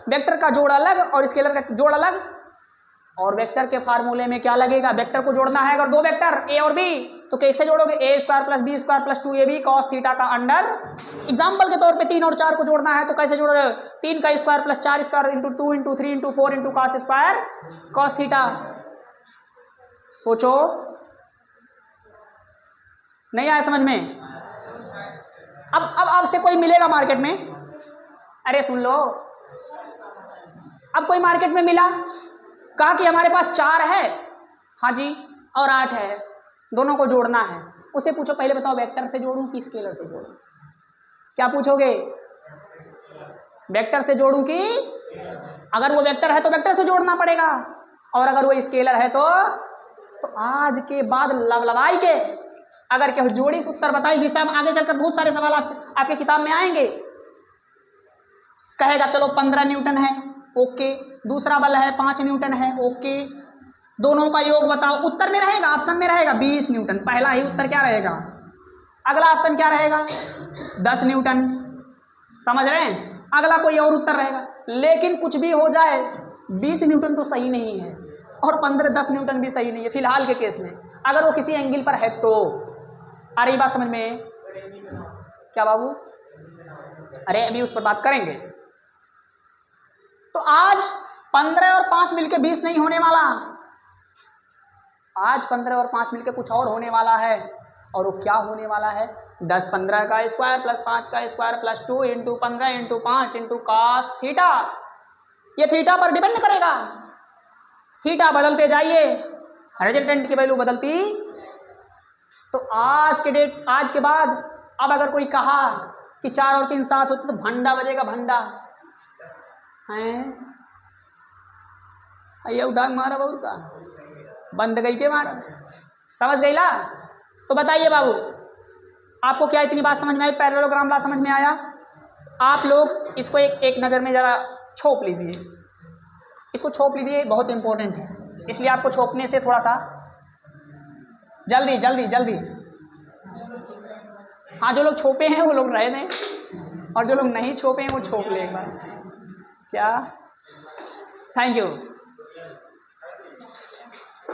वेक्टर का जोड़ अलग और स्केलर का जोड़ अलग। और वेक्टर के फार्मूले में क्या लगेगा? वेक्टर को जोड़ना है अगर 2 वेक्टर ए और बी, तो कैसे जोड़ोगे? a² + b² + 2ab cos theta का अंडर। एग्जाम्पल के तौर पे 3 और 4 को जोड़ना है तो कैसे जोड़ोगे? 3 का square + 4 square × 2 × 3 × 4 × cos square cos theta. सोचो, नहीं आया समझ में? अब आपसे कोई मिलेगा मार्केट में, अरे सुन लो, अब कोई मार्केट में मिला, कहा कि हमारे पास 4 है, हाँ जी, और 8 है, दोनों को जोड़ना है। उससे पूछो पहले बताओ वेक्टर से जोड़ूं कि स्केलर से जोड़ूं? क्या पूछोगे? वेक्टर से जोड़ूं कि? अगर वो वेक्टर है तो वेक्टर से जोड़ना पड़ेगा, और अगर वो स्केलर है तो आज के बाद लड़ाई के अगर क्या जोड़ी उत्तर बताई, जिससे हम आगे चलकर बहुत सारे सवाल आपके किताब में आएंगे। कहेगा चलो 15 न्यूटन है, ओके, दूसरा बल है 5 न्यूटन है, ओके, दोनों का योग बताओ। उत्तर में रहेगा, ऑप्शन में रहेगा 20 न्यूटन, पहला ही उत्तर क्या रहेगा? अगला ऑप्शन क्या रहेगा? 10 न्यूटन। समझ रहे हैं? अगला कोई और उत्तर रहेगा। लेकिन कुछ भी हो जाए 20 न्यूटन तो सही नहीं है, और 10 न्यूटन भी सही नहीं है फिलहाल के केस में, अगर वो किसी एंगल पर है तो। आ रही बात समझ में? क्या बाबू? अरे अभी उस पर बात करेंगे। तो आज 15 और 5 मिलके 20 नहीं होने वाला, आज 15 और 5 मिलके कुछ और होने वाला है। और वो क्या होने वाला है? 10 15 का स्क्वायर + 5 का स्क्वायर + 2 × 15 × 5 × cos थीटा। ये थीटा पर डिपेंड करेगा, थीटा बदलते जाइए, रिजल्टेंट की वैल्यू बदलती। तो आज के बाद अब अगर कोई कहा कि 4 और 3 7 होते तो भंडा बजेगा, भंडा हैं। अये उठांग मारा बहुत का बंद गई के मारा, समझ गई ला? तो बताइए बाबू, आपको क्या इतनी बात समझ में आई? पैरेललोग्राम लॉ समझ में आया? आप लोग इसको एक नज़र में ज़रा छोप लीजिए, इसको छोप लीजिए, बहुत इंपॉर्टेंट है, इसलिए आपको छोपने से थोड़ा सा जल्दी जल्दी जल्दी। हाँ, जो लोग छोपे हैं वो लोग रह दें, और जो लोग नहीं छोपे हैं वो छोप ले एक बार। क्या? Thank you.